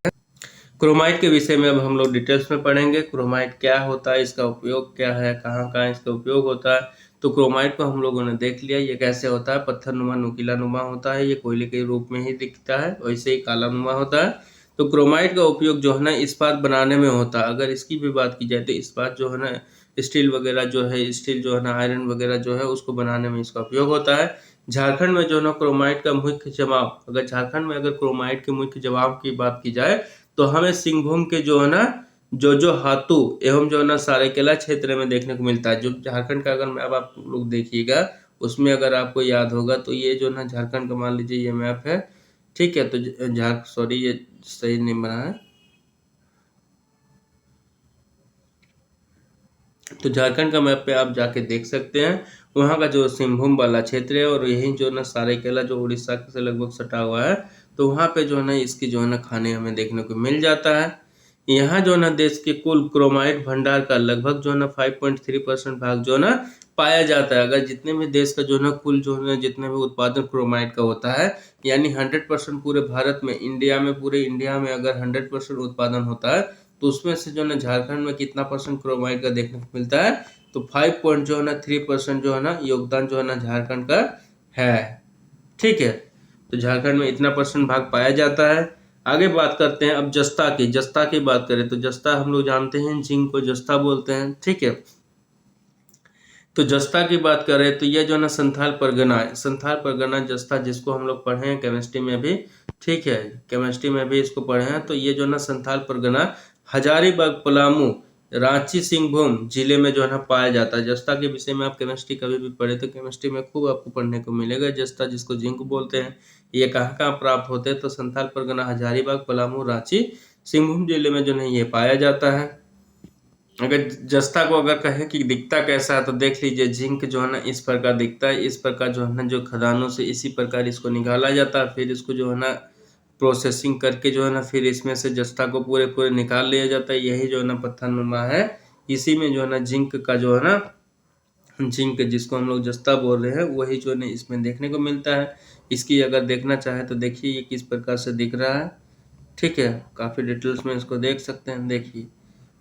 क्रोमाइट के विषय में अब हम लोग डिटेल्स में पढ़ेंगे। क्रोमाइट क्या होता है, इसका उपयोग क्या है, कहाँ कहाँ इसका उपयोग होता है। तो क्रोमाइट को हम लोगों ने देख लिया, ये कैसे होता है, पत्थर नुमा नुकीला नुमा होता है, ये कोयले के रूप में ही दिखता है, वैसे ही काला नुमा होता है। तो क्रोमाइट का उपयोग जो है ना इस्पात बनाने में होता है। अगर इसकी भी बात की जाए तो इस्पात जो है ना, स्टील वगैरह जो है, स्टील जो है ना, आयरन वगैरह जो है, उसको बनाने में इसका उपयोग होता है। झारखंड में जो है ना क्रोमाइट का मुख्य जवाब, अगर झारखंड में अगर क्रोमाइट के मुख्य जवाब की बात की जाए तो हमें सिंहभूम के जो है ना जो हातू एवं जो है ना सरायकेला क्षेत्र में देखने को मिलता है। जो झारखंड का अगर मैप आप लोग देखिएगा, उसमें अगर आपको याद होगा तो ये जो ना झारखंड का मान लीजिए ये मैप है, ठीक है। तो सॉरी ये सही नहीं बना है। तो झारखंड का मैप पे आप जाके देख सकते हैं, वहाँ का जो सिंहभूम वाला क्षेत्र है और यही जो ना सरायकेला जो उड़ीसा से लगभग सटा हुआ है, तो वहाँ पे जो है ना इसकी जो है ना खाने हमें देखने को मिल जाता है। यहाँ जो है ना देश के कुल क्रोमाइट भंडार का लगभग जो है ना 5.3% भाग जो है ना पाया जाता है। अगर जितने भी देश का जो है ना कुल जो है ना जितने भी उत्पादन क्रोमाइट का होता है, यानी 100% पूरे भारत में, इंडिया में, पूरे इंडिया में अगर 100% उत्पादन होता है, तो उसमें से जो है ना झारखंड में कितना परसेंट क्रोमाइट का देखने को मिलता है, तो 5.3% जो है ना योगदान जो है ना झारखंड का है, ठीक है। तो झारखंड में इतना परसेंट भाग पाया जाता है। आगे बात करते हैं अब जस्ता की बात करें तो जस्ता हम लोग जानते हैं, जिंक को जस्ता बोलते हैं, ठीक है। तो जस्ता की बात करें तो ये जो है ना संथाल परगना है, संथाल परगना जस्ता, जिसको हम लोग पढ़े हैं केमिस्ट्री में भी, ठीक है, केमिस्ट्री में भी इसको पढ़े हैं। तो ये जो है ना संथाल परगना हजारीबाग, पलामू, रांची, सिंहभूम जिले में जो है ना पाया जाता है। जस्ता के विषय में आप केमिस्ट्री कभी भी पढ़े तो केमिस्ट्री में खूब आपको पढ़ने को मिलेगा। जस्ता जिसको जिंक बोलते हैं, ये कहाँ कहाँ प्राप्त होते हैं, तो संथाल परगना, हजारीबाग, पलामू, रांची, सिंहभूम जिले में जो है ये पाया जाता है। अगर जस्ता को अगर कहें कि दिखता कैसा है, तो देख लीजिए जिंक जो है ना इस प्रकार दिखता है। इस प्रकार जो है ना जो खदानों से इसी प्रकार इसको निकाला जाता है, फिर इसको जो है ना प्रोसेसिंग करके जो है ना फिर इसमें से जस्ता को पूरे पूरे निकाल लिया जाता है। यही जो है ना पत्थर नुमा है, इसी में जो है ना जिंक का जो है ना, जिंक जिसको हम लोग जस्ता बोल रहे हैं, वही जो है ना इसमें देखने को मिलता है। इसकी अगर देखना चाहे तो देखिए ये किस प्रकार से दिख रहा है, ठीक है। काफ़ी डिटेल्स में इसको देख सकते हैं। देखिए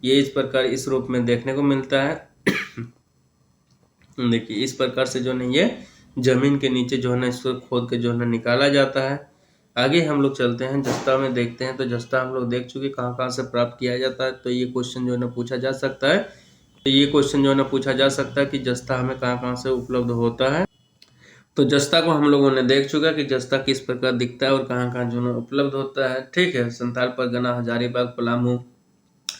ये इस प्रकार इस रूप में देखने को मिलता है। देखिए इस प्रकार से जो है ये जमीन के नीचे जो है ना इसको खोद के जो है ना निकाला जाता है। आगे हम लोग चलते हैं, जस्ता में देखते हैं। तो जस्ता हम लोग देख चुके कहाँ कहाँ से प्राप्त किया जाता है। तो ये क्वेश्चन जो है ना पूछा जा सकता है, तो ये क्वेश्चन जो है ना पूछा जा सकता है कि जस्ता हमें कहाँ कहाँ से उपलब्ध होता है। तो जस्ता को हम लोगों ने देख चुका कि जस्ता किस प्रकार दिखता है और कहाँ कहाँ जो है उपलब्ध होता है, ठीक है। संथाल परगना, हजारीबाग, पलामू,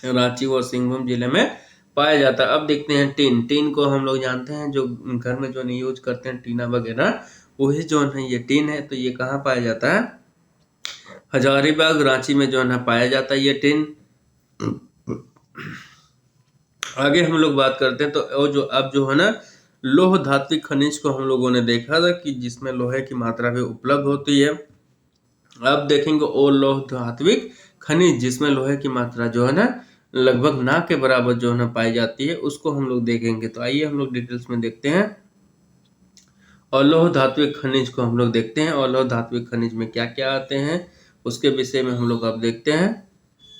रांची और सिंहभूम जिले में पाया जाता है। अब देखते हैं टीन। टीन को हम लोग जानते हैं, जो घर में जो यूज करते हैं टीना वगैरह, वही जो है ये टीन है। तो ये कहाँ पाया जाता है, हजारीबाग, रांची में जो है ना पाया जाता है ये टीन। आगे हम लोग बात करते हैं तो जो अब जो है ना लोह धात्विक खनिज को हम लोगों ने देखा था कि जिसमें लोहे की मात्रा भी उपलब्ध होती है। अब देखेंगे ओ लोह धात्विक खनिज जिसमें लोहे की मात्रा जो है ना लगभग ना के बराबर जो है ना पाई जाती है, उसको हम लोग देखेंगे। तो आइए हम लोग डिटेल्स में देखते हैं। अलोह धात्विक खनिज को हम लोग देखते हैं। अलोह धात्विक खनिज में क्या क्या आते हैं उसके विषय में हम लोग अब देखते हैं।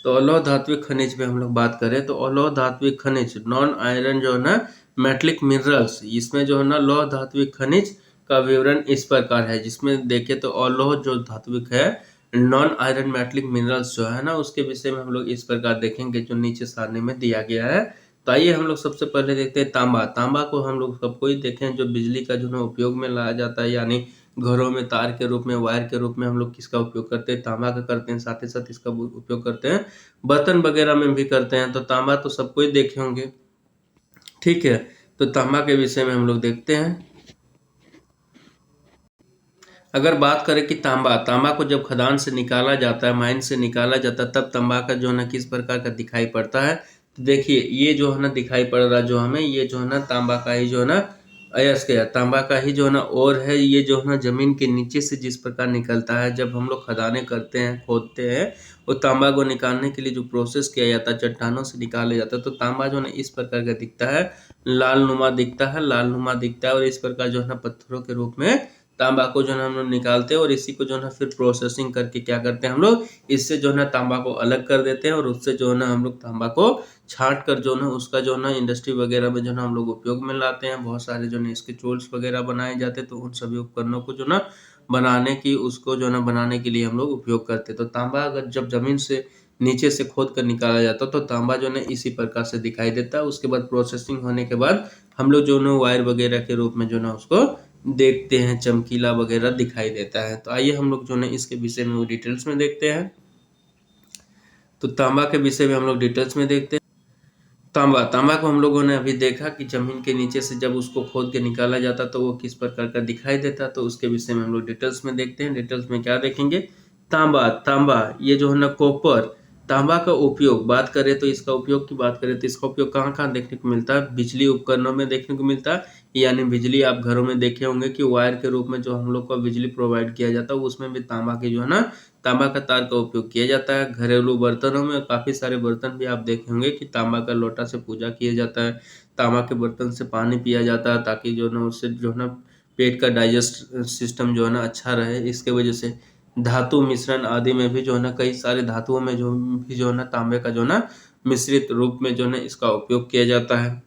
तो अलोह धात्विक खनिज में हम लोग बात करें तो अलोह धात्विक खनिज नॉन आयरन जो है ना मेटलिक मिनरल्स, इसमें जो है ना लौह धात्विक खनिज का विवरण इस प्रकार है। जिसमें देखें तो अलोह जो धात्विक है, नॉन आयरन मेटलिक मिनरल्स जो है ना, उसके विषय में हम लोग इस प्रकार देखेंगे जो नीचे सारणी में दिया गया है। तो आइए हम लोग सबसे पहले देखते हैं तांबा। तांबा को हम लोग सबको ही देखें जो बिजली का जो है उपयोग में लाया जाता है, यानी घरों में तार के रूप में, वायर के रूप में हम लोग किसका उपयोग करते हैं, तांबा का करते हैं। साथ ही साथ इसका उपयोग करते हैं बर्तन वगैरह में भी करते हैं। तो तांबा तो सबको ही देखे होंगे, ठीक है। तो तांबा के विषय में हम लोग देखते हैं। अगर बात करें कि तांबा को जब खदान से निकाला जाता है, माइन से निकाला जाता है, तब तांबा का जो है ना किस प्रकार का दिखाई पड़ता है। तो देखिए ये जो है ना दिखाई पड़ रहा जो हमें, ये जो है ना तांबा का ही जो है ना अयस्क तांबा का ही जो है ना और है। ये जो है ना जमीन के नीचे से जिस प्रकार निकलता है, जब हम लोग खदानें करते हैं, खोदते हैं, वो तांबा को निकालने के लिए जो प्रोसेस किया जाता है, चट्टानों से निकाला जाता है। तो तांबा जो है ना इस प्रकार का दिखता है, लाल नुमा दिखता है, लाल नुमा दिखता है और इस प्रकार जो है ना पत्थरों के रूप में तांबा को जो है हम लोग निकालते हैं और इसी को जो है फिर प्रोसेसिंग करके क्या करते हैं हम लोग, इससे जो है ना तांबा को अलग कर देते हैं और उससे जो है ना हम लोग तांबा को छांट कर जो है उसका जो है ना इंडस्ट्री वगैरह में जो है हम लोग उपयोग में लाते हैं। बहुत सारे जो है इसके टूल्स वगैरह बनाए जाते हैं, तो उन सभी उपकरणों को जो ना उसको जो है ना बनाने के लिए हम लोग उपयोग करते हैं। तो तांबा अगर जब जमीन से नीचे से खोद कर निकाला जाता है तो तांबा जो है इसी प्रकार से दिखाई देता है। उसके बाद प्रोसेसिंग होने के बाद हम लोग जो है वायर वगैरह के रूप में जो है उसको देखते हैं, चमकीला वगैरह दिखाई देता है। तो आइए हम लोग जो है इसके विषय में डिटेल्स में देखते हैं। तो तांबा के विषय में हम लोग डिटेल्स में देखते हैं। तांबा को हम लोगों ने अभी देखा कि जमीन के नीचे से जब उसको खोद के निकाला जाता तो वो किस प्रकार का दिखाई देता, तो उसके विषय में हम लोग डिटेल्स में देखते हैं। डिटेल्स में क्या देखेंगे, तांबा ये जो है ना कॉपर, तांबा का उपयोग बात करें तो इसका उपयोग की बात करें तो इसका उपयोग कहाँ कहाँ देखने को मिलता है, बिजली उपकरणों में देखने को मिलता है। यानी बिजली आप घरों में देखे होंगे कि वायर के रूप में जो हम लोग को बिजली प्रोवाइड किया जाता है, उसमें भी तांबा की जो है ना तांबा का तार का उपयोग किया जाता है। घरेलू बर्तनों में काफी सारे बर्तन भी आप देखे होंगे कि तांबा का लोटा से पूजा किया जाता है, तांबा के बर्तन से पानी पिया जाता है ताकि जो है ना उससे जो है ना पेट का डाइजेस्ट सिस्टम जो है ना अच्छा रहे। इसके वजह से धातु मिश्रण आदि में भी जो है ना कई सारे धातुओं में जो है ना तांबे का जो है ना मिश्रित रूप में जो है ना इसका उपयोग किया जाता है।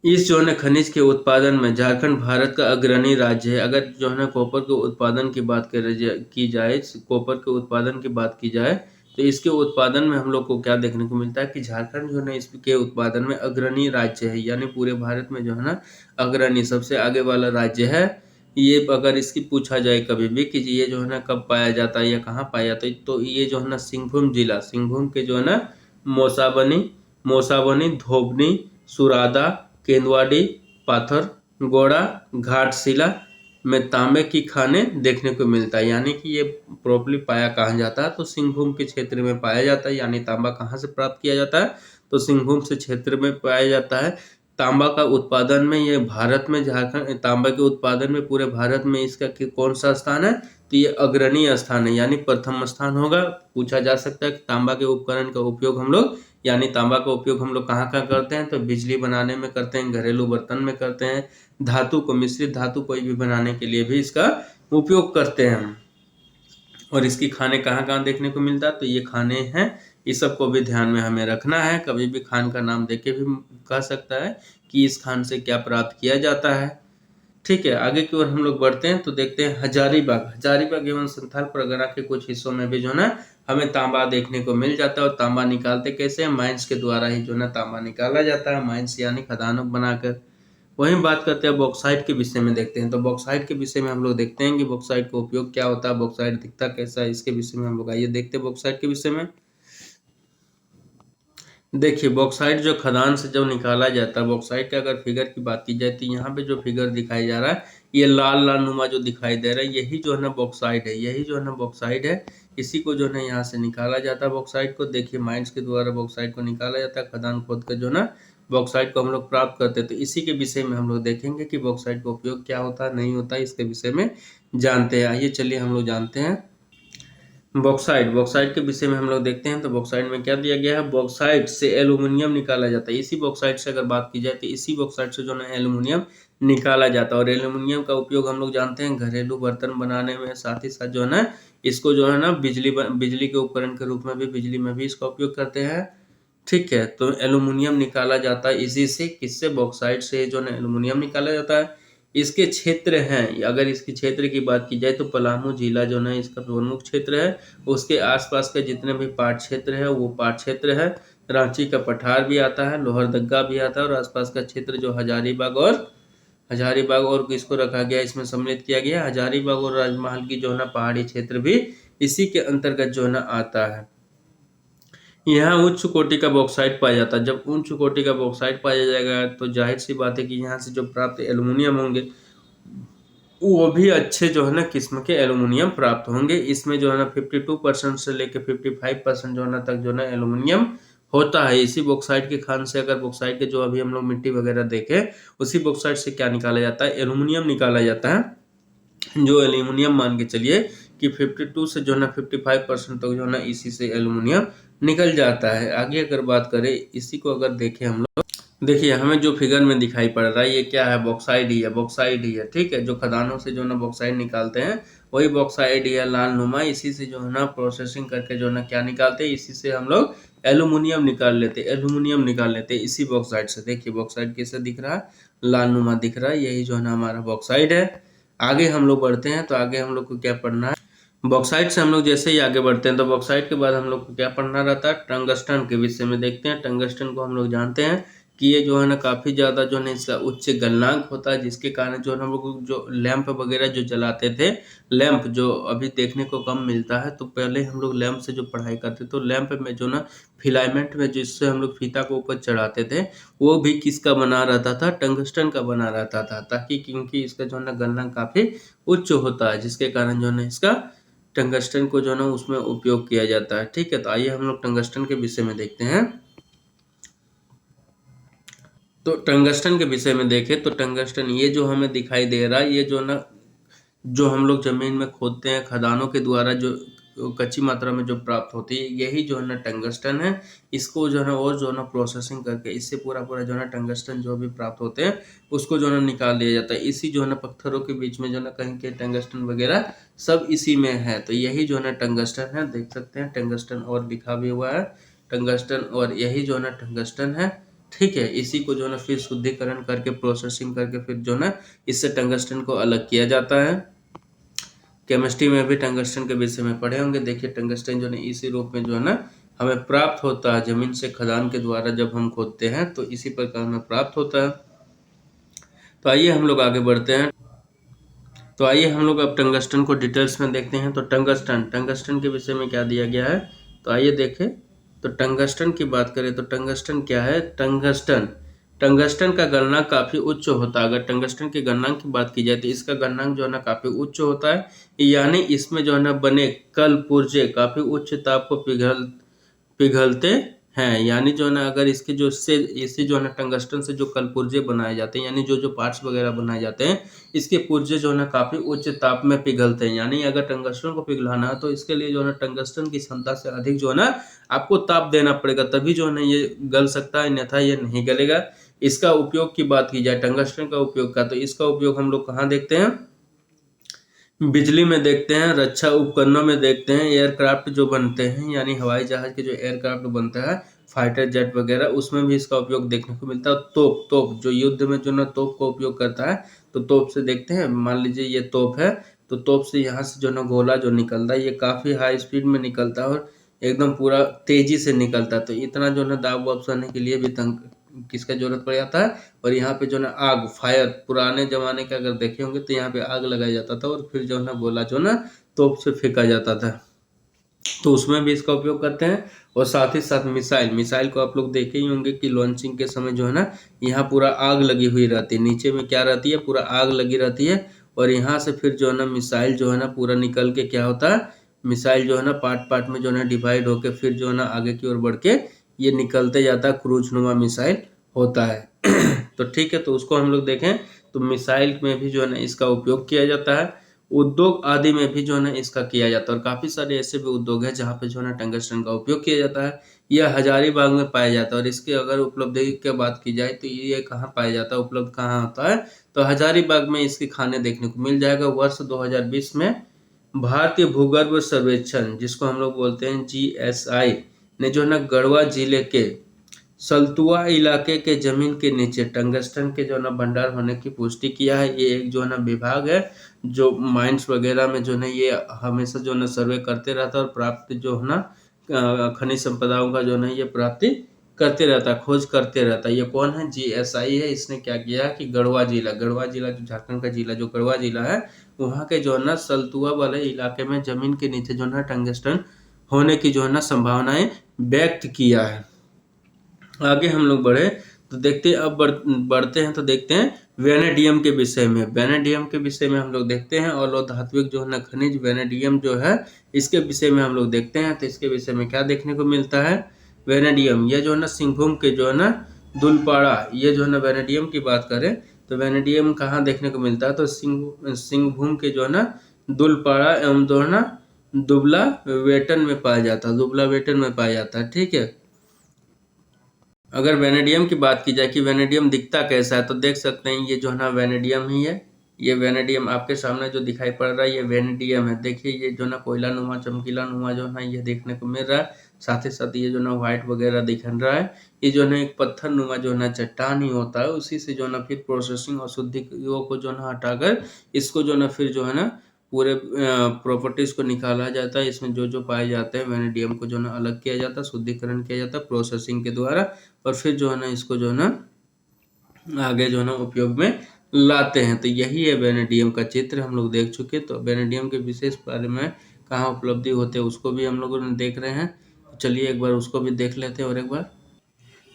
इस जो है ना खनिज के उत्पादन में झारखंड भारत का अग्रणी राज्य है। अगर जो है ना कॉपर के उत्पादन की बात की जाए, कॉपर के उत्पादन की बात की जाए तो इसके उत्पादन में हम लोग को क्या देखने को मिलता है कि झारखंड जो है ना इसके उत्पादन में अग्रणी राज्य है। यानी पूरे भारत में जो है ना अग्रणी सबसे आगे वाला राज्य है। ये अगर इसकी पूछा जाए कभी भी कि ये जो है ना कब पाया जाता है या कहाँ पाया जाता है, तो ये जो है ना सिंहभूम जिला, सिंहभूम के जो है ना मोसाबनी, धोबनी, सुरादा, केंदुआडी, पाथर, गोड़ा, घाटशिला में तांबे की खानें देखने को मिलता है। यानी कि ये प्रॉपर्ली पाया कहाँ जाता है, तो सिंहभूम के क्षेत्र में पाया जाता है। यानी तांबा कहाँ से प्राप्त किया जाता है, तो सिंहभूम से क्षेत्र में पाया जाता है। तांबा का उत्पादन में ये भारत में झारखंड तांबा के उत्पादन में पूरे भारत में इसका कौन सा स्थान है, तो ये अग्रणी स्थान है, यानी प्रथम स्थान होगा। पूछा जा सकता है कि तांबा के उपकरण का उपयोग हम लोग यानी तांबा का उपयोग हम लोग कहाँ कहाँ करते हैं, तो बिजली बनाने में करते हैं, घरेलू बर्तन में करते हैं, धातु को मिश्रित धातु कोई भी बनाने के लिए भी इसका उपयोग करते हैं। और इसकी खाने कहाँ कहाँ देखने को मिलता है, तो ये खाने हैं, इस सबको भी ध्यान में हमें रखना है। कभी भी खान का नाम देके भी कह सकता है कि इस खान से क्या प्राप्त किया जाता है। ठीक है, आगे की ओर हम लोग बढ़ते हैं तो देखते हैं हजारीबाग एवं संथाल परगना के कुछ हिस्सों में भी जो है ना हमें तांबा देखने को मिल जाता है। और तांबा निकालते कैसे हैं, माइंस के द्वारा ही जो है ना तांबा निकाला जाता है, माइंस यानी खदानों बनाकर। वहीं बात करते हैं बॉक्साइट के विषय में देखते हैं। तो बॉक्साइट के विषय में हम लोग देखते हैं कि बॉक्साइट का उपयोग क्या होता है, बॉक्साइट दिखता कैसा है, इसके विषय में हम लोग आइए देखते हैं बॉक्साइट के विषय में। देखिए बॉक्साइट जो खदान से जब निकाला जाता है, बॉक्साइट का अगर फिगर की बात की जाए तो यहाँ पे जो फिगर दिखाई जा रहा है, ये लाल लाल नुमा जो दिखाई दे रहा है, यही जो है ना बॉक्साइट है, यही जो है ना बॉक्साइट है। इसी को जो है ना यहाँ से निकाला जाता है बॉक्साइट को। देखिए माइंस के द्वारा बॉक्साइट को निकाला जाता है, खदान खोद कर जो ना बॉक्साइट को हम लोग प्राप्त करते हैं। तो इसी के विषय में हम लोग देखेंगे कि बॉक्साइट का उपयोग क्या होता है, नहीं होता है, इसके विषय में जानते हैं। आइए चलिए हम लोग जानते हैं बॉक्साइट के विषय में हम लोग देखते हैं। तो बॉक्साइट में क्या दिया गया है, बॉक्साइट से एल्यूमिनियम निकाला जाता है। इसी बॉक्साइट से अगर बात की जाए तो इसी बॉक्साइट से जो है एल्यूमिनियम निकाला जाता है। और एल्यूमिनियम का उपयोग हम लोग जानते हैं घरेलू बर्तन बनाने में, साथ ही साथ जो है ना इसको जो है ना बिजली के उपकरण के रूप में भी, बिजली में भी इसका उपयोग करते हैं। ठीक है, तो एल्यूमिनियम निकाला जाता है इसी से, किससे, बॉक्साइट से जो है एल्यूमिनियम निकाला जाता है। इसके क्षेत्र हैं, अगर इसके क्षेत्र की बात की जाए तो पलामू जिला जो है इसका प्रमुख क्षेत्र है। उसके आसपास के जितने भी पाट क्षेत्र है वो पाट क्षेत्र है। रांची का पठार भी आता है, लोहरदगा भी आता है, और आसपास का क्षेत्र जो हजारीबाग और किसको रखा गया, इसमें सम्मिलित किया गया हजारीबाग और राजमहल की जो है ना पहाड़ी क्षेत्र भी इसी के अंतर्गत जो है ना आता है। यहाँ उच्च कोटि का बॉक्साइट पाया जाता है। जब उच्च कोटि का बॉक्साइट पाया जाएगा तो जाहिर सी बात है कि यहाँ से जो प्राप्त एल्यूमिनियम होंगे वो भी अच्छे जो है ना किस्म के एल्यूमिनियम प्राप्त होंगे। इसमें जो है ना 52% से लेकर 55% जो है ना तक जो है ना एल्यूमिनियम होता है। इसी बॉक्साइट के खान से, अगर बॉक्साइट के जो अभी हम लोग मिट्टी वगैरह देखें, उसी बॉक्साइट से क्या निकाला जाता है, एल्यूमिनियम निकाला जाता है। जो एल्यूमिनियम मान के चलिए कि 52 से जो है ना 55% तक जो है ना इसी से एल्यूमिनियम निकल जाता है। आगे अगर बात करें, इसी को अगर देखें हम लोग देखिए हमें जो फिगर में दिखाई पड़ रहा है ये क्या है, बॉक्साइड ही है, बॉक्साइड ही है, ठीक है। जो खदानों से जो है ना बॉक्साइड निकालते हैं वही बॉक्साइड ही है, लाल नुमा। इसी से जो है ना प्रोसेसिंग करके जो है ना क्या निकालते हैं, इसी से हम लोग एल्यूमिनियम निकाल लेते हैं, एल्यूमिनियम निकाल लेते हैं इसी बॉक्साइड से। देखिए बॉक्साइड कैसे दिख रहा है, लाल नुमा दिख रहा है, यही जो है ना हमारा बॉक्साइड है। आगे हम लोग बढ़ते हैं तो आगे हम लोग को क्या पढ़ना है, बॉक्साइट से हम लोग जैसे ही आगे बढ़ते हैं तो बॉक्साइट के बाद हम लोग को क्या पढ़ना रहता है, टंगस्टन के विषय में देखते हैं। टंगस्टन को हम लोग जानते हैं कि ये जो है ना काफ़ी ज़्यादा जो है ना इसका उच्च गलनांक होता है, जिसके कारण जो है ना हम लोग जो लैंप वगैरह जो जलाते थे, लैंप जो अभी देखने को कम मिलता है, तो पहले हम लोग लैंप से जो पढ़ाई करते तो लैंप में जो ना फिलामेंट में जिससे हम लोग फीता को ऊपर चढ़ाते थे वो भी किसका बना रहता था, टंगस्टन का बना रहता था, ताकि क्योंकि इसका जो है ना गलनांक काफ़ी उच्च होता है, जिसके कारण जो है ना इसका टंगस्टन को जो है ना उसमें उपयोग किया जाता है, ठीक है। तो आइए हम लोग टंगस्टन के विषय में देखते हैं। तो टंगस्टन के विषय में देखें तो टंगस्टन ये जो हमें दिखाई दे रहा है, ये जो ना जो हम लोग जमीन में खोदते हैं खदानों के द्वारा जो कच्ची मात्रा में जो प्राप्त होती है, यही जो है ना टंगस्टन है। इसको जो है ना और जो है ना प्रोसेसिंग करके इससे पूरा पूरा जो है ना टंगस्टन जो भी प्राप्त होते हैं उसको जो है ना निकाल दिया जाता है। इसी जो है ना पत्थरों के बीच में जो है ना कहीं के टंगस्टन वगैरह सब इसी में है, तो यही जो है ना टंगस्टन है। देख सकते हैं टंगस्टन और लिखा भी हुआ है टंगस्टन, और यही जो है ना टंगस्टन है, ठीक है। इसी को जो है ना फिर शुद्धिकरण करके प्रोसेसिंग करके फिर जो है ना इससे टंगस्टन को अलग किया जाता है। केमिस्ट्री में भी टंगस्टन के विषय में पढ़े होंगे। देखिए टंगस्टन जो है इसी रूप में जो है ना हमें प्राप्त होता है जमीन से, खदान के द्वारा जब हम खोदते हैं तो इसी प्रकार में प्राप्त होता है। तो आइए हम लोग आगे बढ़ते हैं। तो आइए हम लोग अब टंगस्टन को डिटेल्स में देखते हैं। तो टंगस्टन, टंगस्टन के विषय में क्या दिया गया है, तो आइए देखें। तो टंगस्टन की बात करें तो टंगस्टन क्या है, टंगस्टन, टंगस्टन का गलनांक काफ़ी उच्च होता है। अगर टंगस्टन के गलनांक की बात की जाए तो इसका गलनांक जो है ना काफ़ी उच्च होता है, यानी इसमें जो है ना बने कल पुर्जे काफ़ी उच्च ताप को पिघलते हैं। यानी जो है ना अगर इसके जो इससे जो है ना टंगस्टन से जो कल पुर्जे बनाए जाते हैं, यानी जो जो पार्ट्स वगैरह बनाए जाते हैं, इसके पुर्जे जो है ना काफ़ी उच्च ताप में पिघलते हैं। यानी अगर टंगस्टन को पिघलाना है तो इसके लिए जो है ना टंगस्टन की क्षमता से अधिक जो है ना आपको ताप देना पड़ेगा, तभी जो है ना ये गल सकता है, अन्यथा ये नहीं गलेगा। इसका उपयोग की बात की जाए टंगस्टन का उपयोग का, तो इसका उपयोग हम लोग कहाँ देखते हैं, बिजली में देखते हैं, रक्षा उपकरणों में देखते हैं, एयरक्राफ्ट जो बनते हैं यानी हवाई जहाज के जो एयरक्राफ्ट बनता है, फाइटर जेट वगैरह, उसमें भी इसका उपयोग देखने को मिलता है। तोप, तोप जो युद्ध में जो ना तोप का उपयोग करता है, तो तोप से देखते हैं, मान लीजिए ये तोप है, तो तोप से यहाँ से जो ना गोला जो निकलता है ये काफ़ी हाई स्पीड में निकलता है और एकदम पूरा तेजी से निकलता है। तो इतना जो ना दाब वाब सहने के लिए भी किसका जरूरत पड़ जाता है। और यहाँ पे जो ना आग, फायर, पुराने जमाने के अगर देखे होंगे तो यहाँ पे आग लगाया जाता था और फिर जो ना गोला जो ना तोप से फेंका जाता था, तो उसमें भी इसका उपयोग करते हैं। और साथ ही साथ मिसाइल, मिसाइल को आप लोग देखे ही होंगे कि लॉन्चिंग के समय जो है ना यहाँ पूरा आग लगी हुई रहती है, नीचे में क्या रहती है, पूरा आग लगी रहती है, और यहाँ से फिर जो है ना मिसाइल जो है ना पूरा निकल के क्या होता है, मिसाइल जो है ना पार्ट पार्ट में जो है ना डिवाइड होके फिर जो है ना आगे की ओर बढ़ के ये निकलते जाता है, क्रूज नुमा मिसाइल होता है। तो ठीक है, तो उसको हम लोग देखें तो मिसाइल में भी जो है ना इसका उपयोग किया जाता है, उद्योग आदि में भी जो है ना इसका किया जाता है, और काफ़ी सारे ऐसे भी उद्योग हैं जहाँ पे जो है ना टंगस्टन का उपयोग किया जाता है। यह हजारीबाग में पाया जाता है, और इसके अगर उपलब्धि की बात की जाए तो ये कहाँ पाया जाता है, उपलब्ध कहाँ होता है, तो हजारीबाग में इसके खाने देखने को मिल जाएगा। वर्ष 2020 में भारतीय भूगर्भ सर्वेक्षण, जिसको हम लोग बोलते हैं GSI, ने जो है ना गढ़वा जिले के सलतुआ इलाके के जमीन के नीचे टंगस्टन के जो है ना भंडार होने की पुष्टि किया है। ये एक जो है ना विभाग है जो माइंस वगैरह में जो है ना ये हमेशा जो है ना सर्वे करते रहता है और प्राप्त जो है ना खनिज संपदाओं का जो है ना ये प्राप्ति करते रहता है, खोज करते रहता है। ये कौन है, GSI है। इसने क्या किया कि गढ़वा जिला, गढ़वा जिला जो झारखंड का जिला जो गढ़वा जिला है, वहाँ के जो है ना सलतुआ वाले इलाके में जमीन के नीचे जो है ना टंगस्टन होने की जो है ना संभावनाएं व्यक्त किया है। आगे हम लोग बढ़े तो देखते हैं, अब बढ़ते हैं तो देखते हैं वेनेडियम के विषय में। वेनेडियम के विषय में हम लोग देखते हैं, और धात्विक जो है ना खनिज वेनेडियम जो है इसके विषय में हम लोग देखते हैं। तो इसके विषय में क्या देखने को मिलता है, वेनेडियम, ये जो है ना सिंहभूम के जो है ना दुलपाड़ा, ये जो है ना वेनेडियम की बात करें तो वेनेडियम कहाँ देखने को मिलता है, तो सिंहभूम के जो है ना दुलपाड़ा एवं जो है ना दुबला वेटन में पाया जाता है, दुबला वेटन में पाया जाता है, ठीक है। अगर वेनेडियम की बात की जाए कि वेनेडियम दिखता कैसा है, तो देख सकते हैं ये जो है ना वेनेडियम ही है। ये वेनेडियम आपके सामने जो दिखाई पड़ रहा है ये वेनेडियम है। देखिए ये जो ना कोयला नुमा चमकीला नुमा जो है ना ये देखने को मिल रहा है। साथ ही साथ ये जो ना व्हाइट वगैरह दिख रहा है, ये जो है ना एक पत्थर नुमा जो है ना चट्टान ही होता है। उसी से जो है ना फिर प्रोसेसिंग और शुद्धियों को जो ना हटाकर इसको जो ना फिर जो है ना पूरे प्रॉपर्टीज को निकाला जाता है। इसमें जो जो पाए जाते हैं वेनेडियम को जो ना अलग किया जाता है, शुद्धिकरण किया जाता है प्रोसेसिंग के द्वारा, और फिर जो है ना इसको जो है ना आगे जो है ना उपयोग में लाते हैं। तो यही है वेनेडियम का चित्र हम लोग देख चुके। तो वेनेडियम के विशेष बारे में कहाँ उपलब्धि होते हैं उसको भी हम लोगों ने देख रहे हैं। चलिए एक बार उसको भी देख लेते हैं और एक बार।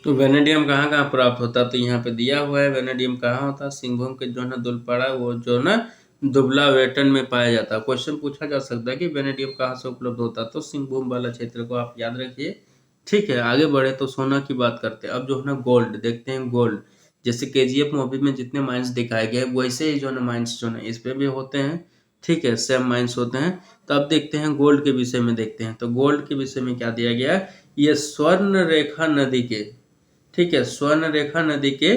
तो वेनेडियम कहाँ कहाँ प्राप्त होता है, तो यहाँ पे दिया हुआ है। वेनेडियम कहाँ होता है, सिंहभूम के जो है ना दुलपाड़ा वो जो ना दुबला वेटन में पाया जाता है। क्वेश्चन पूछा जा सकता है कि वेनेडियम कहाँ से उपलब्ध होता है, तो सिंहभूम वाला क्षेत्र को आप याद रखिए। ठीक है, आगे बढ़े तो सोना की बात करते हैं। अब जो है ना गोल्ड देखते हैं। गोल्ड जैसे KGF मूवी में जितने माइंस दिखाए गए वैसे ही जो है ना माइंस जो है इस पे भी होते हैं। ठीक है, सेम माइंस होते हैं। तो अब देखते हैं गोल्ड के विषय में देखते हैं। तो गोल्ड के विषय में क्या दिया गया है, ये स्वर्ण रेखा नदी के, ठीक है, स्वर्ण रेखा नदी के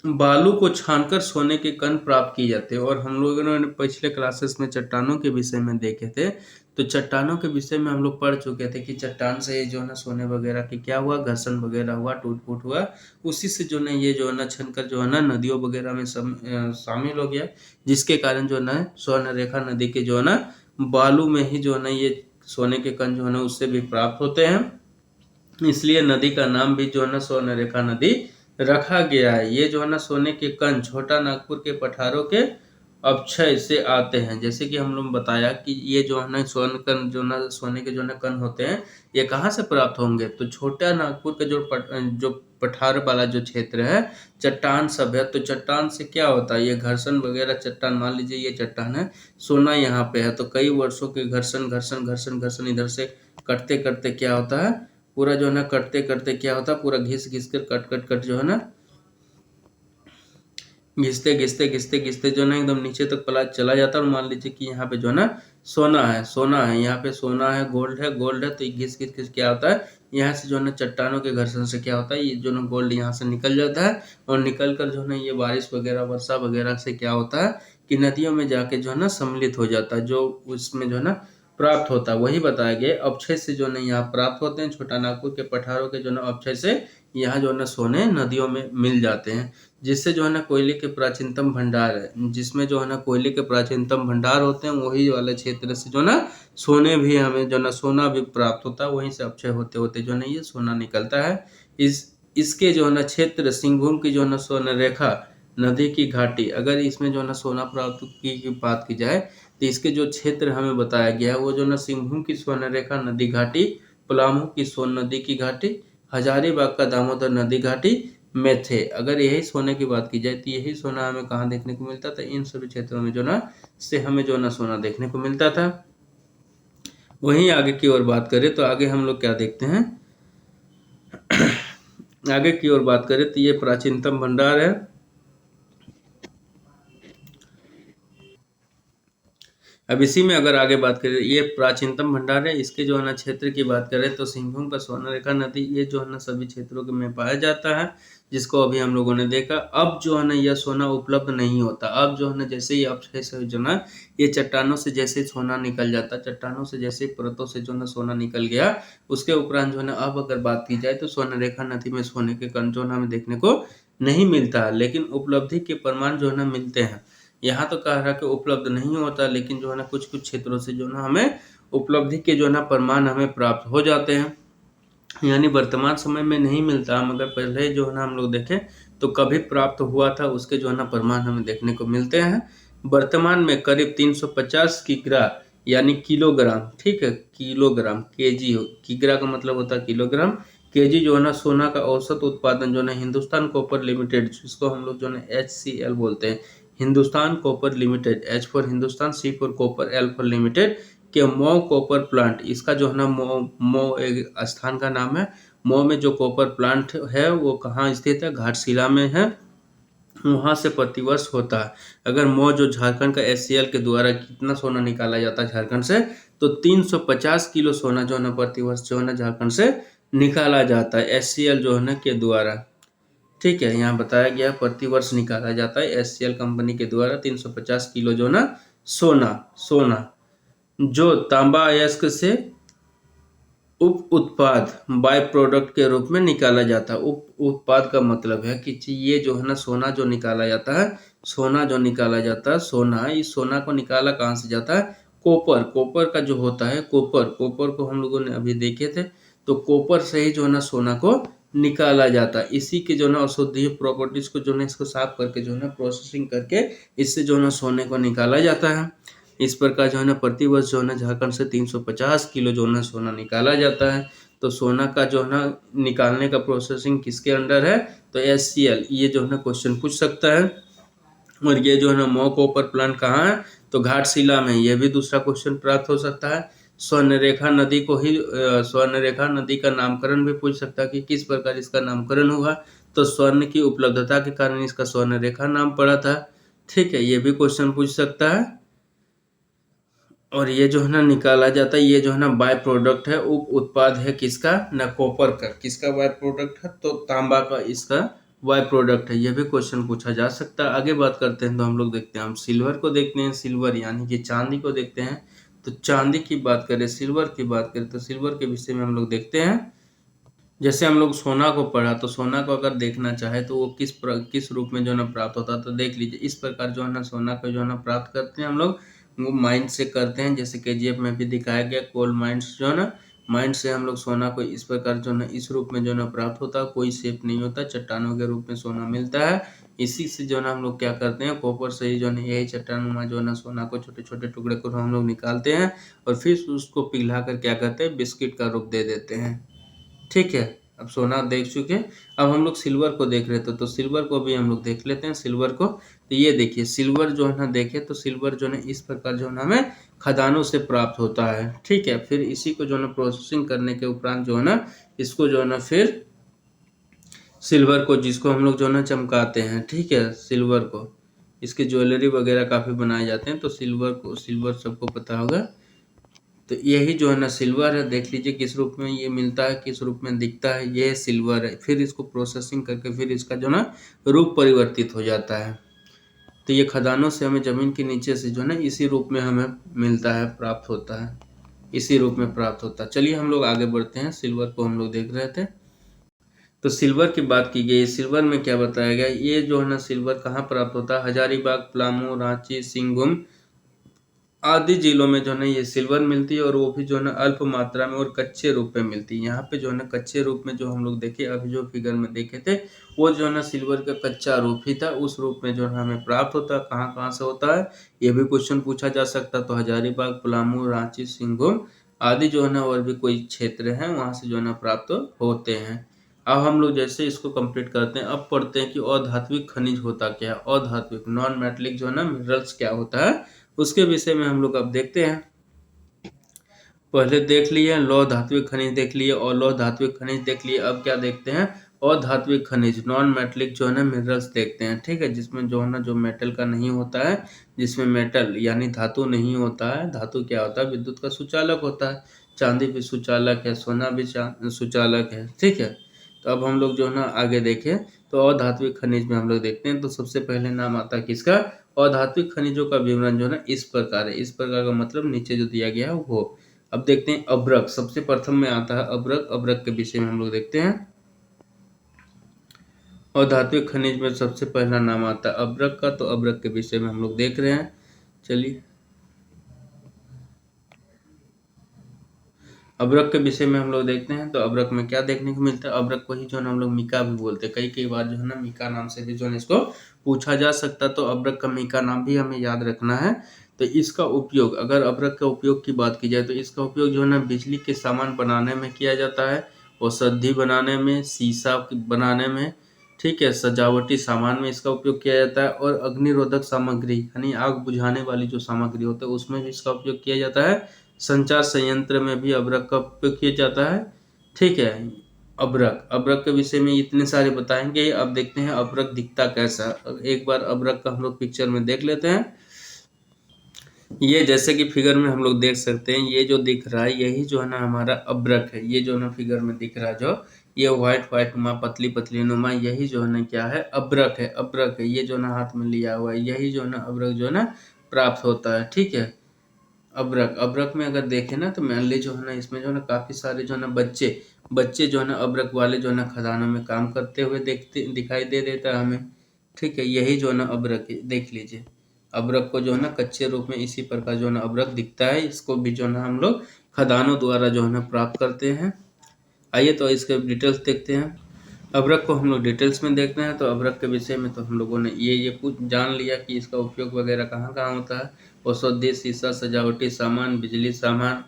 बालू को छानकर सोने के कण प्राप्त किए जाते हैं। और हम लोगों ने पिछले क्लासेस में चट्टानों के विषय में देखे थे। तो चट्टानों के विषय में हम लोग पढ़ चुके थे कि चट्टान से जो है ना सोने वगैरह की क्या हुआ, घर्षण वगैरह हुआ, टूट फूट हुआ। उसी से जो है ये जो है ना छनकर जो है ना नदियों वगैरह में शामिल हो गया, जिसके कारण जो है ना स्वर्ण रेखा नदी के जो है ना बालू में ही जो है ना ये सोने के कण जो है ना उससे भी प्राप्त होते हैं। इसलिए नदी का नाम भी जो है ना स्वर्ण रेखा नदी रखा गया है। ये जो है ना सोने के कण छोटा नागपुर के पठारों के अक्षय से आते हैं। जैसे कि हम लोग बताया कि ये जो है ना स्वर्ण कण जो ना सोने के जो ना कण होते हैं ये कहाँ से प्राप्त होंगे, तो छोटा नागपुर का जो पठार वाला जो क्षेत्र है, चट्टान सब है। तो चट्टान से क्या होता है, ये घर्षण वगैरह चट्टान, मान लीजिए ये चट्टान है, सोना यहाँ पे है, तो कई वर्षों के घर्षण घर्षण घर्षण घर्षण इधर से कटते कटते क्या होता है, पूरा जो है ना कटते कटते क्या होता है, पूरा घिस घिस कर कट कट कट जो है ना घिसते घिसते घिसते घिसते जो है ना एकदम नीचे तक पला चला जाता है। और मान लीजिए कि यहाँ पे जो है ना सोना है, सोना है, यहाँ पे सोना है, गोल्ड है, गोल्ड है, तो घिस घिस घिस क्या होता है, यहाँ से जो है ना चट्टानों के घर्षण से क्या होता है, ये जो ना गोल्ड यहाँ से निकल जाता है। और निकल कर जो है ना ये बारिश वगैरह वर्षा वगैरह से क्या होता है कि नदियों में जाके जो है ना सम्मिलित हो जाता है, जो उसमें जो है ना प्राप्त होता है। वही बताया गया अक्षय से जो है ना यहाँ प्राप्त होते हैं। छोटा नागपुर के पठारों के जो है ना अक्षय से यहाँ जो है ना सोने नदियों में मिल जाते हैं, जिससे जो है ना कोयले के प्राचीनतम भंडार है, जिसमें जो है ना कोयले के प्राचीनतम भंडार होते हैं, वही वाले क्षेत्र से जो ना सोने भी हमें जो ना सोना भी प्राप्त होता है। वहीं से अक्षय होते होते जो ना ये सोना निकलता है। इसके जो है ना क्षेत्र सिंहभूम की जो है ना स्वर्ण रेखा नदी की घाटी, अगर इसमें जो है ना सोना प्राप्त की बात की जाए तो इसके जो क्षेत्र हमें बताया गया है वो जो ना सिंहभूम की स्वर्ण रेखा नदी घाटी, पलामू की सोन नदी की घाटी, हजारीबाग का दामोदर नदी घाटी में थे। अगर यही सोने की बात की जाए तो यही सोना हमें कहाँ देखने को मिलता था, इन सभी क्षेत्रों में जो ना से हमें जो ना सोना देखने को मिलता था। वहीं आगे की ओर बात करें तो आगे हम लोग क्या देखते हैं, आगे की ओर बात करें तो ये प्राचीनतम भंडार है। अब इसी में अगर आगे बात करें, ये प्राचीनतम भंडार है, इसके जो है ना क्षेत्र की बात करें तो सिंहभूम का स्वर्ण रेखा नदी ये जो है ना सभी क्षेत्रों के में पाया जाता है, जिसको अभी हम लोगों ने देखा। अब जो है ना यह सोना उपलब्ध नहीं होता। अब जो है ना जैसे ही अक्षय से जो ना ये चट्टानों से जैसे सोना निकल जाता, चट्टानों से जैसे परतों से जो ना सोना निकल गया, उसके उपरांत जो है ना अब अगर बात की जाए तो स्वर्ण रेखा नदी में सोने के कण जो ना हमें देखने को नहीं मिलता है, लेकिन उपलब्धि के प्रमाण जो है ना मिलते हैं। यहाँ तो कह रहा कि उपलब्ध नहीं होता, लेकिन जो है ना कुछ कुछ क्षेत्रों से जो ना हमें उपलब्धि के जो ना प्रमाण हमें प्राप्त हो जाते हैं। यानी वर्तमान समय में नहीं मिलता, मगर पहले जो है ना हम लोग देखें तो कभी प्राप्त हुआ था उसके जो है ना प्रमाण हमें देखने को मिलते हैं। वर्तमान में करीब 350 किग्रा यानी किलोग्राम, ठीक है, किलोग्राम, केजी, किग्रा का मतलब होता है किलोग्राम, केजी जो है ना सोना का औसत उत्पादन जो है हिंदुस्तान कॉपर लिमिटेड, जिसको हम लोग जो है HCL बोलते हैं, Hindustan copper limited, H for Hindustan, C for copper, L for limited के मऊ कॉपर प्लांट, इसका जो है ना मऊ एक स्थान का नाम है। मऊ में जो कॉपर प्लांट है वो कहाँ स्थित है, घाटशिला में है, वहाँ से प्रतिवर्ष होता है। अगर मऊ जो झारखंड का HCL के द्वारा कितना सोना निकाला जाता है झारखंड से, तो 350 किलो सोना जो है ना प्रतिवर्ष जो है ना झारखंड से निकाला जाता है HCL जो है ना के द्वारा। ठीक है, यहाँ बताया गया प्रतिवर्ष निकाला जाता है HCL कंपनी के द्वारा 350 किलो जो ना सोना जो तांबा अयस्क से उप उत्पाद बाय प्रोडक्ट के रूप में निकाला जाता है। उप उत्पाद का मतलब है कि ये जो है ना सोना जो निकाला जाता है, सोना इस सोना को निकाला कहाँ से जाता है? कोपर का जो होता है कोपर को हम लोगों ने अभी देखे थे, तो कोपर से ही जो है ना सोना को निकाला जाता है। इसी के जो है ना औषधीय प्रॉपर्टीज को जो है इसको साफ करके जो है ना प्रोसेसिंग करके इससे जो है ना सोने को निकाला जाता है। इस प्रकार जो है ना प्रतिवर्ष जो है ना झारखंड से 350 किलो जो है ना सोना निकाला जाता है। तो सोना का जो है ना निकालने का प्रोसेसिंग किसके अंडर है? तो HCL। ये जो है ना क्वेश्चन पूछ सकता है। और ये जो है ना मौ कोपर प्लांट कहाँ है? तो घाटशिला में। ये भी दूसरा क्वेश्चन प्राप्त हो सकता है। स्वर्णरेखा नदी को ही स्वर्णरेखा नदी का नामकरण भी पूछ सकता है कि किस प्रकार इसका नामकरण हुआ। तो स्वर्ण की उपलब्धता के कारण इसका स्वर्णरेखा नाम पड़ा था। ठीक है, ये भी क्वेश्चन पूछ सकता है। और ये जो है ना निकाला जाता है, ये जो है ना बाय प्रोडक्ट है, उप उत्पाद है किसका? ना कोपर का। किसका बाय प्रोडक्ट है? तो तांबा का इसका बाय प्रोडक्ट है। ये भी क्वेश्चन पूछा जा सकता है। आगे बात करते हैं तो हम लोग देखते हैं, हम सिल्वर को देखते हैं। सिल्वर यानी कि चांदी को देखते हैं। तो चांदी की बात करें, सिल्वर की बात करें, तो सिल्वर के विषय में हम लोग देखते हैं। जैसे हम लोग सोना को पढ़ा, तो सोना को अगर देखना चाहे तो वो किस रूप में जो है ना प्राप्त होता है, तो देख लीजिए। इस प्रकार जो है ना सोना को जो है ना प्राप्त करते हैं हम लोग, वो माइंड से करते हैं। जैसे KGF में भी दिखाया गया, कोल माइंड्स जो है ना, माइंड से हम लोग सोना को इस प्रकार जो है ना इस रूप में जो है ना प्राप्त होता है। कोई शेप नहीं होता, चट्टानों के रूप में सोना मिलता है। इसी से जो है ना हम लोग क्या करते हैं, कॉपर से ही जो है यही चट्टानुमा जो है ना सोना को छोटे छोटे टुकड़े को हम लोग निकालते हैं और फिर उसको पिघला कर क्या करते हैं, बिस्किट का रूप दे देते हैं। ठीक है, अब सोना देख चुके। अब हम लोग सिल्वर को देख रहे थे, तो सिल्वर को भी हम लोग देख लेते हैं। सिल्वर को तो ये देखिए, सिल्वर जो है ना देखे तो सिल्वर जो है इस प्रकार जो है ना हमें खदानों से प्राप्त होता है। ठीक है, फिर इसी को जो है ना प्रोसेसिंग करने के उपरांत जो है ना इसको जो है ना फिर सिल्वर को, जिसको हम लोग जो है ना चमकाते हैं। ठीक है, सिल्वर को इसके ज्वेलरी वगैरह काफ़ी बनाए जाते हैं। तो सिल्वर सबको पता होगा। तो यही जो है ना सिल्वर है। देख लीजिए किस रूप में ये मिलता है, किस रूप में दिखता है। ये सिल्वर है। फिर इसको प्रोसेसिंग करके फिर इसका जो ना रूप परिवर्तित हो जाता है। तो ये खदानों से हमें ज़मीन के नीचे से जो है ना इसी रूप में हमें मिलता है, प्राप्त होता है, इसी रूप में प्राप्त होता है। चलिए हम लोग आगे बढ़ते हैं। सिल्वर को हम लोग देख रहे थे, तो सिल्वर की बात की गई। सिल्वर में क्या बताया गया, ये जो है ना सिल्वर कहाँ प्राप्त होता है? हजारीबाग, पलामू, रांची, सिंहभूम आदि जिलों में जो है ना ये सिल्वर मिलती है। और वो भी जो है ना अल्प मात्रा में और कच्चे रूप में मिलती है। यहाँ पे जो है ना कच्चे रूप में जो हम लोग देखे, अभी जो फिगर में देखे थे, वो जो है ना सिल्वर का कच्चा रूप ही था। उस रूप में जो है हमें प्राप्त होता है। कहाँ कहाँ से होता है, ये भी क्वेश्चन पूछा जा सकता। तो हजारीबाग, पलामू, रांची, सिंहभूम आदि जो है ना और भी कोई क्षेत्र है, वहाँ से जो है ना प्राप्त होते हैं। अब हम लोग जैसे इसको कंप्लीट करते हैं, अब पढ़ते हैं कि अधात्विक खनिज होता क्या है। अधात्विक नॉन मेटलिक जो है ना मिनरल्स क्या होता है, उसके विषय में हम लोग अब देखते हैं। पहले देख लिए लौह धात्विक खनिज देख लिए और लौह धात्विक खनिज देख लिए। अब क्या देखते हैं, अधात्विक खनिज नॉन मेटलिक जो है ना मिनरल्स देखते हैं। ठीक है, जिसमें जो है ना जो मेटल का नहीं होता है, जिसमें मेटल यानी धातु नहीं होता है। धातु क्या होता है, विद्युत का सुचालक होता है। चांदी भी सुचालक है, सोना भी सुचालक है। ठीक है, तो अब हम लोग जो है ना आगे देखें, तो अधात्विक खनिज में हम लोग देखते हैं। तो सबसे पहले नाम आता है किसका, अधात्विक खनिजों का विवरण जो है ना इस प्रकार है। इस प्रकार का मतलब नीचे जो दिया गया है वो। अब देखते हैं अब्रक, सबसे प्रथम में आता है अब्रक। अब्रक के विषय में हम लोग देखते हैं। अधात्विक खनिज में सबसे पहला नाम आता है अब्रक का। तो अब्रक के विषय में हम लोग देख रहे हैं। चलिए, अब्रक के विषय में हम लोग देखते हैं। तो अब्रक में क्या देखने को मिलता है, अब्रक को ही जो है ना हम लोग मीका भी बोलते हैं। कई बार जो है ना मीका नाम से भी जो है इसको पूछा जा सकता है। तो अब्रक का मीका नाम भी हमें याद रखना है। तो इसका उपयोग, अगर अब्रक के उपयोग की बात की जाए, तो इसका उपयोग जो है ना बिजली के सामान बनाने में किया जाता है, औषधि बनाने में, शीशा बनाने में। ठीक है, सजावटी सामान में इसका उपयोग किया जाता है। और अग्निरोधक सामग्री यानी आग बुझाने वाली जो सामग्री होता है उसमें भी इसका उपयोग किया जाता है। संचार संयंत्र में भी अब्रक का उपयोग किया जाता है। ठीक है, अब्रक के विषय में इतने सारे बताएंगे। अब देखते हैं अब्रक दिखता कैसा। एक बार अब्रक का हम लोग पिक्चर में देख लेते हैं। ये जैसे कि फिगर में हम लोग देख सकते हैं, ये जो दिख रहा है यही जो है ना हमारा अब्रक है। ये जो है ना फिगर में दिख रहा है जो ये व्हाइट व्हाइट नुमा पतली पतली नुमा यही जो है ना क्या है, अब्रक है। अब्रक है, ये जो है ना हाथ में लिया हुआ है यही जो है ना अब्रक जो है ना प्राप्त होता है। ठीक है, अब्रक अब्रक में अगर देखें ना तो मेनली जो है ना इसमें जो है ना काफ़ी सारे जो है ना बच्चे बच्चे जो है ना अब्रक वाले जो है ना खदानों में काम करते हुए दिखाई दे देता है हमें। ठीक है, यही जो है ना अब्रक है, देख लीजिए। अब्रक को जो है ना कच्चे रूप में इसी प्रकार जो है ना अब्रक दिखता है। इसको भी जो है ना हम लोग खदानों द्वारा जो है ना प्राप्त करते हैं। आइए तो इसके डिटेल्स देखते हैं। अबरक को हम लोग डिटेल्स में देखते हैं तो अबरक के विषय में तो हम लोगों ने ये कुछ जान लिया कि इसका उपयोग वगैरह कहाँ कहाँ होता है। औषधि, शीशा, सजावटी सामान, बिजली सामान,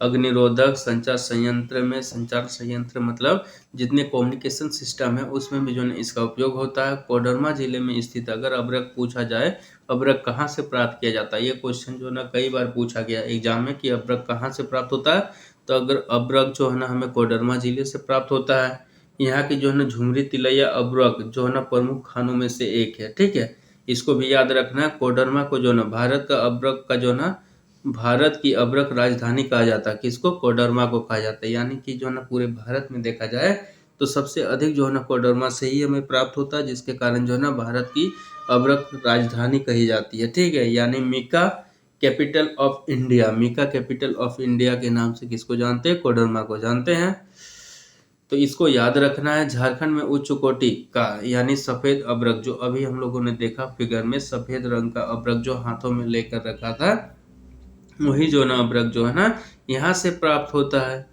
अग्निरोधक, संचार संयंत्र में, संचार संयंत्र मतलब जितने कम्युनिकेशन सिस्टम है उसमें भी जो है इसका उपयोग होता है। कोडरमा जिले में स्थित अगर अबरक पूछा जाए, अबरक कहाँ से प्राप्त किया जाता है, ये क्वेश्चन जो है ना कई बार पूछा गया एग्जाम में कि अबरक कहाँ से प्राप्त होता है। तो अगर अबरक जो है ना हमें कोडरमा जिले से प्राप्त होता है। यहाँ की जो है ना झुमरी तिलैया अबरक जो है ना प्रमुख खानों में से एक है। ठीक है, इसको भी याद रखना है। कोडरमा को जो है ना भारत का अबरक का जो है ना भारत की अबरक राजधानी कहा जाता है। किसको? कोडरमा को कहा जाता है। यानी कि जो है ना पूरे भारत में देखा जाए तो सबसे अधिक जो है ना कोडरमा से ही हमें प्राप्त होता है, जिसके कारण जो है ना भारत की अबरक राजधानी कही जाती है। ठीक है, यानी मीका कैपिटल ऑफ इंडिया, मीका कैपिटल ऑफ इंडिया के नाम से किसको जानते हैं? कोडरमा को जानते हैं। तो इसको याद रखना है। झारखंड में उच्च कोटि का यानी सफेद अबरक जो अभी हम लोगों ने देखा फिगर में, सफेद रंग का अबरक जो हाथों में लेकर रखा था वही जो ना अबरक जो है ना यहाँ से प्राप्त होता है।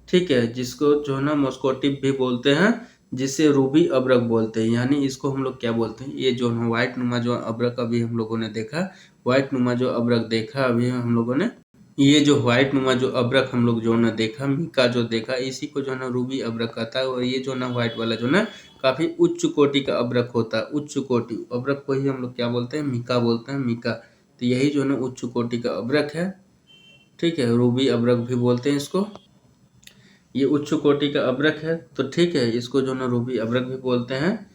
ठीक है, जिसको जो है ना मस्कोटिव भी बोलते हैं, जिसे रूबी अबरक बोलते हैं। यानी इसको हम लोग क्या बोलते हैं, ये जो है व्हाइट नुमा जो अबरक अभी हम लोगों ने देखा, व्हाइट नुमा जो अबरक देखा अभी हम लोगों ने, ये जो व्हाइट नुमा जो अबरक हम लोग जो ना देखा, मीका जो देखा, इसी को जो ना रूबी अबरक कहता है। और ये जो ना व्हाइट वाला जो ना काफी उच्च कोटि का अबरक होता है। उच्च कोटि अबरक को ही हम लोग क्या बोलते हैं? मीका बोलते हैं, मीका। तो यही जो ना उच्च कोटि का अबरक है। ठीक है, रूबी अबरक भी बोलते हैं इसको। ये उच्च कोटि का अबरक है तो ठीक है, इसको जो ना रूबी अबरक भी बोलते हैं।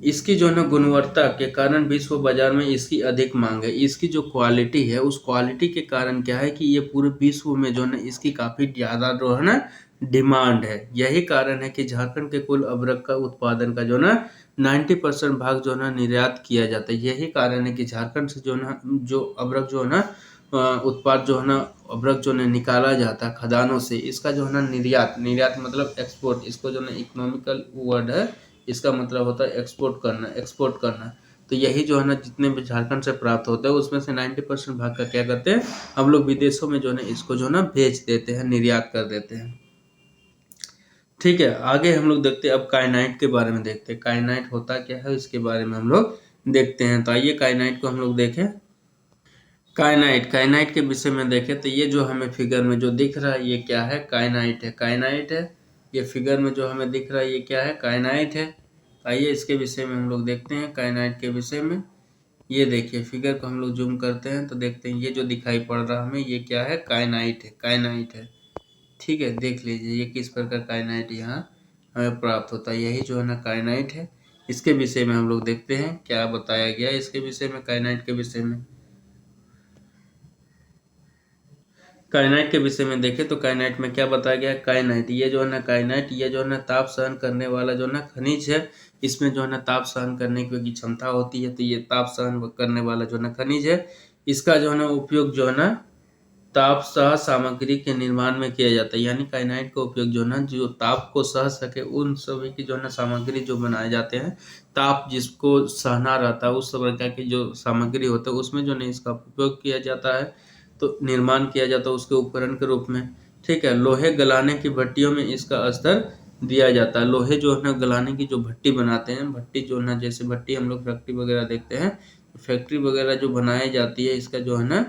इसकी जो है गुणवत्ता के कारण विश्व बाजार में इसकी अधिक मांग है। इसकी जो क्वालिटी है उस क्वालिटी के कारण क्या है कि ये पूरे विश्व में जो है ना इसकी काफ़ी ज़्यादा जो है ना डिमांड है। यही कारण है कि झारखंड के कुल अबरक का उत्पादन का जो ना 90% भाग जो है ना निर्यात किया जाता है। यही कारण है कि झारखंड से जो ना जो अबरक जो है ना उत्पाद जो है ना अबरक जो है निकाला जाता है खदानों से, इसका जो है ना निर्यात, निर्यात मतलब एक्सपोर्ट, इसको जो है इकोनॉमिकल वर्ड है, इसका मतलब होता है एक्सपोर्ट करना, एक्सपोर्ट करना। तो यही जो है ना जितने भी झारखंड से प्राप्त होते हैं उसमें से 90% भाग का क्या करते हैं हम लोग विदेशों में जो है इसको जो है ना बेच देते हैं, निर्यात कर देते हैं। ठीक है, आगे हम लोग देखते हैं अब काइनाइट के बारे में देखते हैं। काइनाइट होता क्या है इसके बारे में हम लोग देखते हैं। तो आइए काइनाइट को हम लोग देखें। काइनाइट, काइनाइट के विषय में देखें तो ये जो हमें फिगर में जो दिख रहा है ये क्या है? काइनाइट है, काइनाइट है। ये फिगर में जो हमें दिख रहा है ये क्या है? काइनाइट है। आइए इसके विषय में हम लोग देखते हैं काइनाइट के विषय में। ये देखिए फिगर को हम लोग जूम करते हैं तो देखते हैं ये जो दिखाई पड़ रहा हमें ये क्या है? काइनाइट है, काइनाइट है। ठीक है, देख लीजिए ये किस प्रकार काइनाइट यहाँ हमें प्राप्त होता है। यही जो है ना काइनाइट है। इसके विषय में हम लोग देखते हैं क्या बताया गया इसके विषय में, काइनाइट के विषय में। काइनाइट के विषय में देखें तो काइनाइट में क्या बताया गया है? काइनाइट ये जो है ना काइनाइट ये जो है ना ताप सहन करने वाला जो है ना खनिज है। इसमें जो है ना ताप सहन करने की क्षमता होती है। तो ये ताप सहन करने वाला जो है ना खनिज है, इसका जो है ना उपयोग जो है ना ताप सह सामग्री के निर्माण में किया जाता है। यानी काइनाइट का उपयोग जो है ना जो ताप को सह सके उन सभी की जो है ना सामग्री जो बनाए जाते हैं, ताप जिसको सहना रहता है उस प्रकार की जो सामग्री होता है उसमें जो है इसका उपयोग किया जाता है। तो निर्माण किया जाता है उसके उपकरण के रूप में। ठीक है, लोहे गलाने की भट्टियों में इसका स्तर दिया जाता है। लोहे जो है ना गलाने की जो भट्टी बनाते हैं, भट्टी जो है ना जैसे भट्टी हम लोग फैक्ट्री वगैरह देखते हैं, फैक्ट्री वगैरह जो बनाई जाती है इसका जो है ना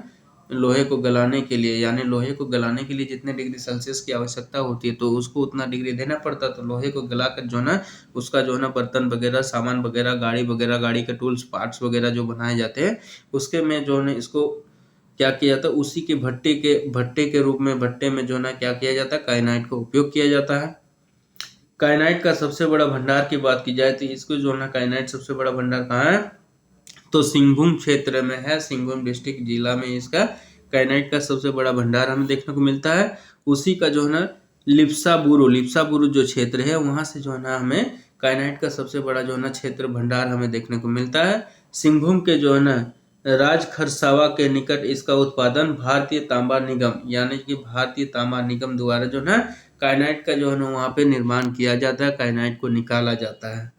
लोहे को गलाने के लिए, यानी लोहे को गलाने के लिए जितने डिग्री सेल्सियस की आवश्यकता होती है तो उसको उतना डिग्री देना पड़ता है। तो लोहे को गलाकर जो है ना उसका जो है ना बर्तन वगैरह, सामान वगैरह, गाड़ी वगैरह, गाड़ी के टूल्स पार्ट्स वगैरह जो बनाए जाते हैं उसके में जो है ना इसको क्या किया जाता है, उसी के भट्टे के रूप में, भट्टे में जो है ना क्या किया जाता है? काइनाइट का उपयोग किया जाता है। काइनाइट का सबसे बड़ा भंडार की बात की जाए तो इसको जो है ना काइनाइट सबसे बड़ा भंडार कहाँ है? तो सिंहभूम क्षेत्र में है, सिंहभूम डिस्ट्रिक्ट जिला में इसका काइनाइट का सबसे बड़ा भंडार हमें देखने को मिलता है। उसी का जो है ना लिप्साबुरु जो क्षेत्र है वहाँ से जो है ना हमें काइनाइट का सबसे बड़ा जो है ना क्षेत्र भंडार हमें देखने को मिलता है। सिंहभूम के जो है ना राजखरसावा के निकट इसका उत्पादन भारतीय तांबा निगम यानी कि भारतीय तांबा निगम द्वारा जो है ना काइनाइट का जो है ना वहाँ पे निर्माण किया जाता है, काइनाइट को निकाला जाता है।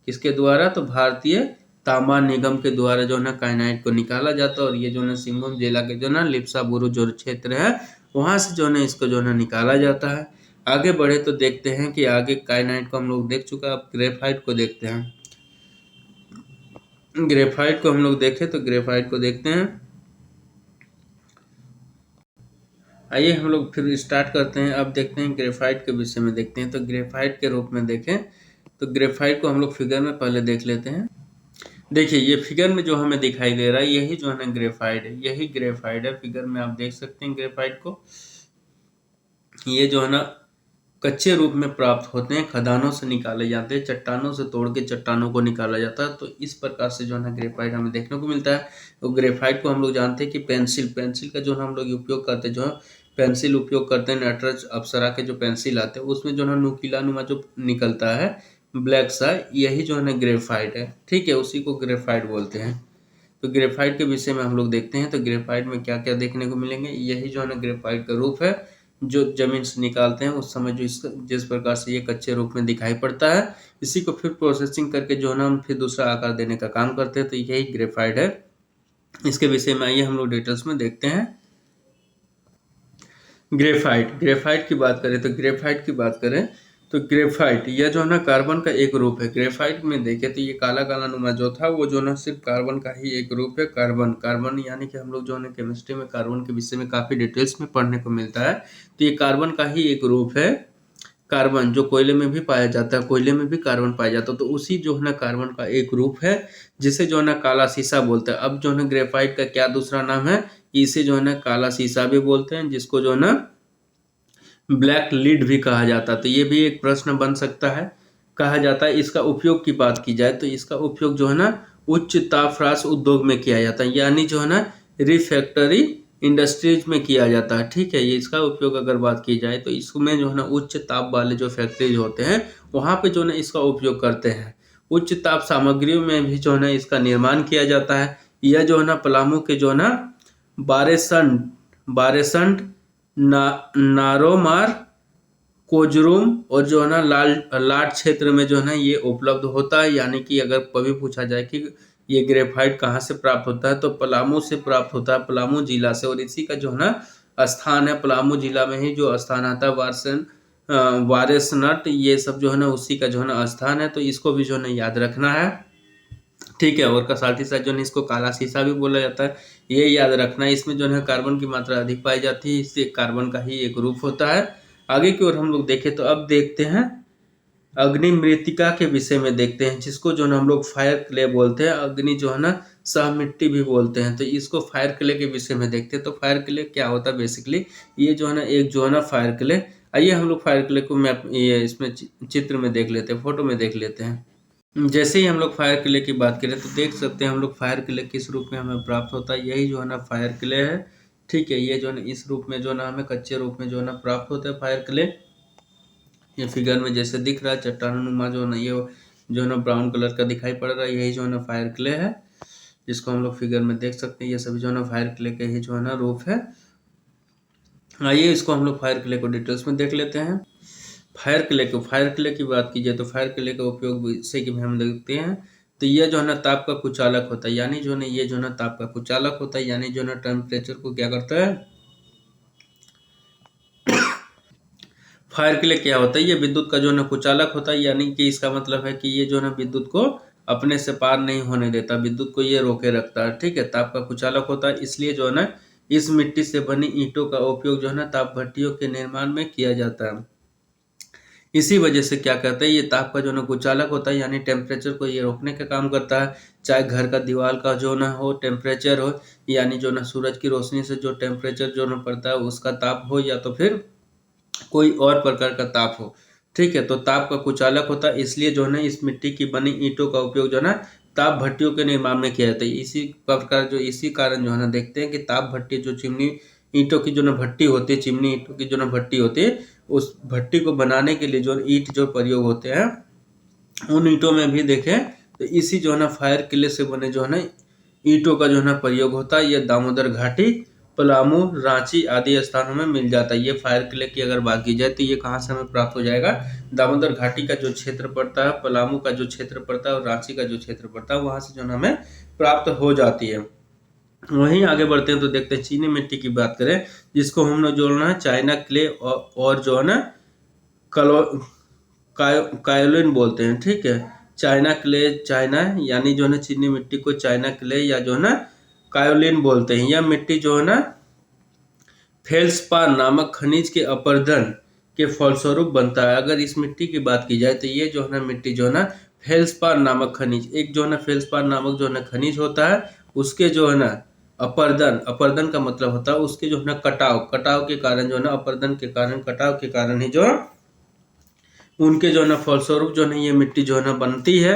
किसके द्वारा? तो भारतीय तांबा निगम के द्वारा जो है ना काइनाइट को निकाला जाता है। और ये जो है ना सिंहभूम जिला के जो है ना लिप्साबुरु जो क्षेत्र है वहाँ से जो है ना इसको जो है ना निकाला जाता है। आगे बढ़े तो देखते हैं कि आगे काइनाइट को हम लोग देख चुका है, अब ग्रेफाइट को देखते हैं। ग्रेफाइट को हम लोग देखें तो ग्रेफाइट को देखते हैं। आइए हम लोग फिर स्टार्ट करते हैं। अब देखते हैं ग्रेफाइट के विषय में देखते हैं। तो ग्रेफाइट के रूप में देखें तो ग्रेफाइट को हम लोग फिगर में पहले देख लेते हैं। देखिए ये फिगर में जो हमें दिखाई दे रहा है यही जो है ना ग्रेफाइट है, यही ग्रेफाइट है। फिगर में आप देख सकते हैं ग्रेफाइट को। ये जो है ना कच्चे रूप में प्राप्त होते हैं, खदानों से निकाले जाते हैं, चट्टानों से तोड़ के चट्टानों को निकाला जाता है। तो इस प्रकार से जो है ना ग्रेफाइट हमें देखने को मिलता है। तो ग्रेफाइट को हम लोग जानते हैं कि पेंसिल का जो है हम लोग उपयोग करते हैं, जो है पेंसिल उपयोग करते हैं, नटराज अप्सरा के जो पेंसिल आते हैं उसमें जो है नुकीला नुमा जो निकलता है ब्लैक सा, यही जो है ना ग्रेफाइट है। ठीक है, उसी को ग्रेफाइट बोलते हैं। तो ग्रेफाइट के विषय में हम लोग देखते हैं। तो ग्रेफाइट में क्या क्या देखने को मिलेंगे, यही जो है ना ग्रेफाइट का रूप है जो जमीन से निकालते हैं उस समय जो जिस प्रकार से ये कच्चे रूप में दिखाई पड़ता है, इसी को फिर प्रोसेसिंग करके जो है ना हम फिर दूसरा आकार देने का काम करते हैं। तो यही ग्रेफाइट है। इसके विषय में आइए हम लोग डिटेल्स में देखते हैं। ग्रेफाइट की बात करें तो ग्रेफाइट यह जो है ना कार्बन का एक रूप है। ग्रेफाइट में देखें तो ये काला काला नुमा जो था वो जो ना सिर्फ कार्बन का ही एक रूप है। कार्बन यानी कि हम लोग जो है केमिस्ट्री में कार्बन के विषय में काफ़ी डिटेल्स में पढ़ने को मिलता है। तो ये कार्बन का ही एक रूप है। कार्बन जो कोयले में भी पाया जाता है, कोयले में भी कार्बन पाया जाता है, तो उसी जो है ना कार्बन का एक रूप है जिसे जो है ना काला शीशा बोलते हैं। अब जो है ना ग्रेफाइट का क्या दूसरा नाम है, इसे जो है ना काला शीशा भी बोलते हैं, जिसको जो है ना ब्लैक लीड भी कहा जाता है। तो ये भी एक प्रश्न बन सकता है, कहा जाता है। इसका उपयोग की बात की जाए तो इसका उपयोग जो है ना उच्च ताप ह्रास उद्योग में किया जाता है, यानी जो है ना रिफैक्टरी इंडस्ट्रीज में किया जाता है। ठीक है, ये इसका उपयोग अगर बात की जाए तो इसमें जो है ना उच्च ताप वाले जो फैक्ट्रीज होते हैं वहाँ पे जो है ना इसका उपयोग करते हैं। उच्च ताप सामग्रियों में भी जो है ना इसका निर्माण किया जाता है। यह जो है ना पलामू के जो है ना बारेसंड नारोमार कोजरूम और जो है ना लाट क्षेत्र में जो है ना ये उपलब्ध होता है। यानी कि अगर कभी पूछा जाए कि ये ग्रेफाइट कहाँ से प्राप्त होता है तो पलामू से प्राप्त होता है, पलामू जिला से। और इसी का जो है ना स्थान है, पलामू जिला में ही जो स्थान आता है वारेसनट, ये सब जो है ना उसी का जो है ना स्थान है। तो इसको भी जो है ना याद रखना है। ठीक है, और साथ ही साथ जो है इसको काला शीशा भी बोला जाता है, ये याद रखना है। इसमें जो है कार्बन की मात्रा अधिक पाई जाती है, इससे कार्बन का ही एक रूप होता है। आगे की ओर हम लोग देखें तो अब देखते हैं अग्नि मृतिका के विषय में देखते हैं, जिसको जो है हम लोग फायर क्ले बोलते हैं। अग्नि जो है ना सह मिट्टी भी बोलते हैं। तो इसको फायर क्ले के विषय में देखते हैं। तो फायर क्ले क्या होता है, बेसिकली ये जो है ना एक जो है ना फायर क्ले, आइए हम लोग फायर क्ले को मैप ये इसमें चित्र में देख लेते हैं, फोटो में देख लेते हैं। जैसे ही हम लोग फायर क्ले की बात करें तो देख सकते हैं हम लोग फायर क्ले किस रूप में हमें प्राप्त होता है, यही जो है ना फायर क्ले है। ठीक है, ये जो है ना इस रूप में जो है ना हमें कच्चे रूप में जो है ना प्राप्त होता है फायर क्ले। ये फिगर में जैसे दिख रहा है चट्टानुमा जो है ना ये जो है ना ब्राउन कलर का दिखाई पड़ रहा है, यही जो है ना फायर क्ले है, जिसको हम लोग फिगर में देख सकते हैं। ये सभी जो है ना फायर क्ले के ही जो है ना रूप है। आइए इसको हम लोग फायर क्ले को डिटेल्स में देख लेते हैं। फायर क्ले की बात की जाए तो फायर क्ले का उपयोग से कि हम देखते हैं तो यह जो है ना ताप का कुचालक होता है, यानी जो है ना ये जो है ना ताप का कुचालक होता है, यानी जो है ना टेम्परेचर को क्या करता है। फायर क्ले क्या होता है, ये विद्युत का जो है ना कुचालक होता है, यानी कि इसका मतलब है कि ये जो है ना विद्युत को अपने से पार नहीं होने देता, विद्युत को ये रोके रखता है। ठीक है, ताप का कुचालक होता है, इसलिए जो है ना इस मिट्टी से बनी ईंटों का उपयोग जो है ना ताप भट्टियों के निर्माण में किया जाता है। इसी वजह से क्या कहते हैं, ये ताप का जो ना कुचालक होता है, यानी टेम्परेचर को ये रोकने का काम करता है। चाहे घर का दीवार का जो ना हो टेम्परेचर हो, यानी जो ना सूरज की रोशनी से जो टेम्परेचर जो ना पड़ता है उसका ताप हो, या तो फिर कोई और प्रकार का ताप हो। ठीक है, तो ताप का कुचालक होता है, इसलिए जो है ना इस मिट्टी की बनी ईंटों का उपयोग जो है ना ताप भट्टियों के निर्माण में किया जाता है। इसी प्रकार जो इसी कारण जो है ना देखते हैं कि ताप भट्टी जो चिमनी ईंटों की जो ना भट्टी होती है, चिमनी ईंटों की जो ना भट्टी होती है, उस भट्टी को बनाने के लिए जो ईंट जो प्रयोग होते हैं, उन ईंटों में भी देखें तो इसी जो है ना फायर किले से बने जो है ना ईंटों का जो है ना प्रयोग होता है। यह दामोदर घाटी, पलामू, रांची आदि स्थानों में मिल जाता है। ये फायर किले की अगर बात की जाए तो ये कहाँ से हमें प्राप्त हो जाएगा? दामोदर घाटी का जो क्षेत्र पड़ता है, पलामू का जो क्षेत्र पड़ता है और रांची का जो क्षेत्र पड़ता है, वहां से जो है हमें प्राप्त हो जाती है। वहीं आगे बढ़ते हैं तो देखते हैं चीनी मिट्टी की बात करें, जिसको हम लोग जोड़ना है चाइना क्ले और जो है ना कलो कायोलिन बोलते हैं। ठीक है, चाइना क्ले, चाइना यानी जो है ना चीनी मिट्टी को चाइना क्ले या जो है ना कायोलिन बोलते हैं। यह मिट्टी जो है ना फेल्सपार नामक खनिज के अपरदन के फलस्वरूप बनता है। अगर इस मिट्टी की बात की जाए तो ये जो है ना मिट्टी जो है ना फेल्सपार नामक खनिज, एक जो है ना फेल्सपार नामक जो है ना खनिज होता है, उसके जो है ना अपरदन, अपरदन का मतलब होता है उसके जो है ना कटाव, कटाव के कारण जो है ना अपरदन के कारण, कटाव के कारण ही जो उनके जो है ना फलस्वरूप जो है ना ये मिट्टी जो है ना बनती है।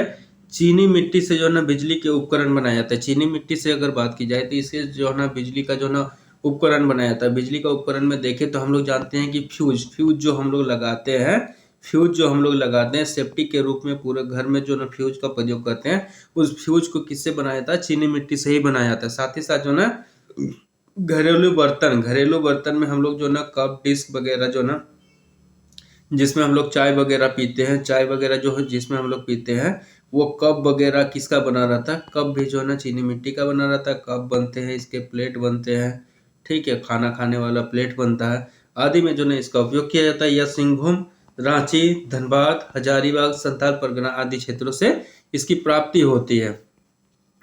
चीनी मिट्टी से जो है ना बिजली के उपकरण बनाया जाता है। चीनी मिट्टी से अगर बात की जाए तो इससे जो है ना बिजली का जो है ना उपकरण बनाया जाता है। बिजली का उपकरण में देखें तो हम लोग जानते हैं कि फ्यूज, फ्यूज जो हम लोग लगाते हैं, फ्यूज जो हम लोग लगाते हैं सेफ्टी के रूप में, पूरे घर में जो ना फ्यूज का प्रयोग करते हैं, उस फ्यूज को किससे बनाया जाता है? चीनी मिट्टी से ही बनाया जाता है। साथ ही साथ जो ना घरेलू बर्तन, घरेलू बर्तन में हम लोग जो ना कप, डिस्क वगैरह जो ना जिसमें हम लोग चाय वगैरह पीते हैं, चाय वगैरह जो है जिसमें हम लोग पीते हैं, वो कप वगैरह किसका बना रहता है? कप भी जो है ना चीनी मिट्टी का बना रहता है। कप बनते हैं, इसके प्लेट बनते हैं, ठीक है, खाना खाने वाला प्लेट बनता है आदि में जो है इसका उपयोग किया जाता है। यह सिंहभूम, रांची, धनबाद, हजारीबाग, संथाल परगना आदि क्षेत्रों से इसकी प्राप्ति होती है।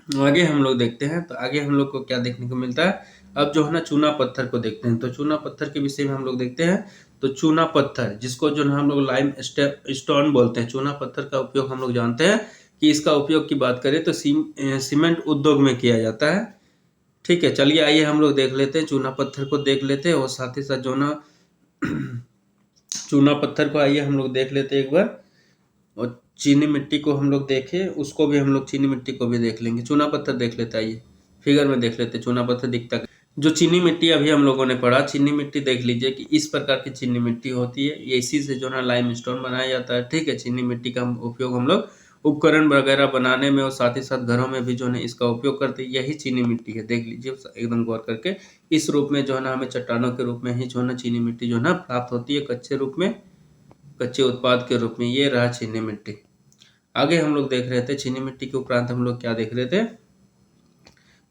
आगे हम लोग देखते हैं तो आगे हम लोग को क्या देखने को मिलता है? अब जो है ना चूना पत्थर को देखते हैं। तो चूना पत्थर के विषय में हम लोग देखते हैं। तो चूना पत्थर, जिसको जो है हम लोग लाइम स्टोन बोलते हैं, चूना पत्थर का उपयोग हम लोग जानते हैं कि इसका उपयोग की बात करें तो सीमेंट उद्योग में किया जाता है। ठीक है, चलिए आइए हम लोग देख लेते हैं, चूना पत्थर को देख लेते हैं और साथ ही साथ जो ना चूना पत्थर को आइए हम लोग देख लेते हैं एक बार, और चीनी मिट्टी को हम लोग देखें, उसको भी हम लोग चीनी मिट्टी को भी देख लेंगे। चूना पत्थर देख लेते, आइए फिगर में देख लेते चूना पत्थर दिखता। जो चीनी मिट्टी अभी हम लोगों ने पढ़ा, चीनी मिट्टी देख लीजिए कि इस प्रकार की चीनी मिट्टी होती है, ये इसी से जो है लाइम स्टोन बनाया जाता है। ठीक है, चीनी मिट्टी का उपयोग हम लोग उपकरण वगैरह बनाने में और साथ ही साथ घरों में भी जो है इसका उपयोग करते हैं। यही चीनी मिट्टी है, देख लीजिए एकदम गौर करके। इस रूप में जो है ना हमें चट्टानों के रूप में ही जो है ना चीनी मिट्टी जो है ना प्राप्त होती है, कच्चे रूप में, कच्चे उत्पाद के रूप में। ये रहा चीनी मिट्टी। आगे हम लोग देख रहे थे चीनी मिट्टी के उपरांत हम लोग क्या देख रहे थे?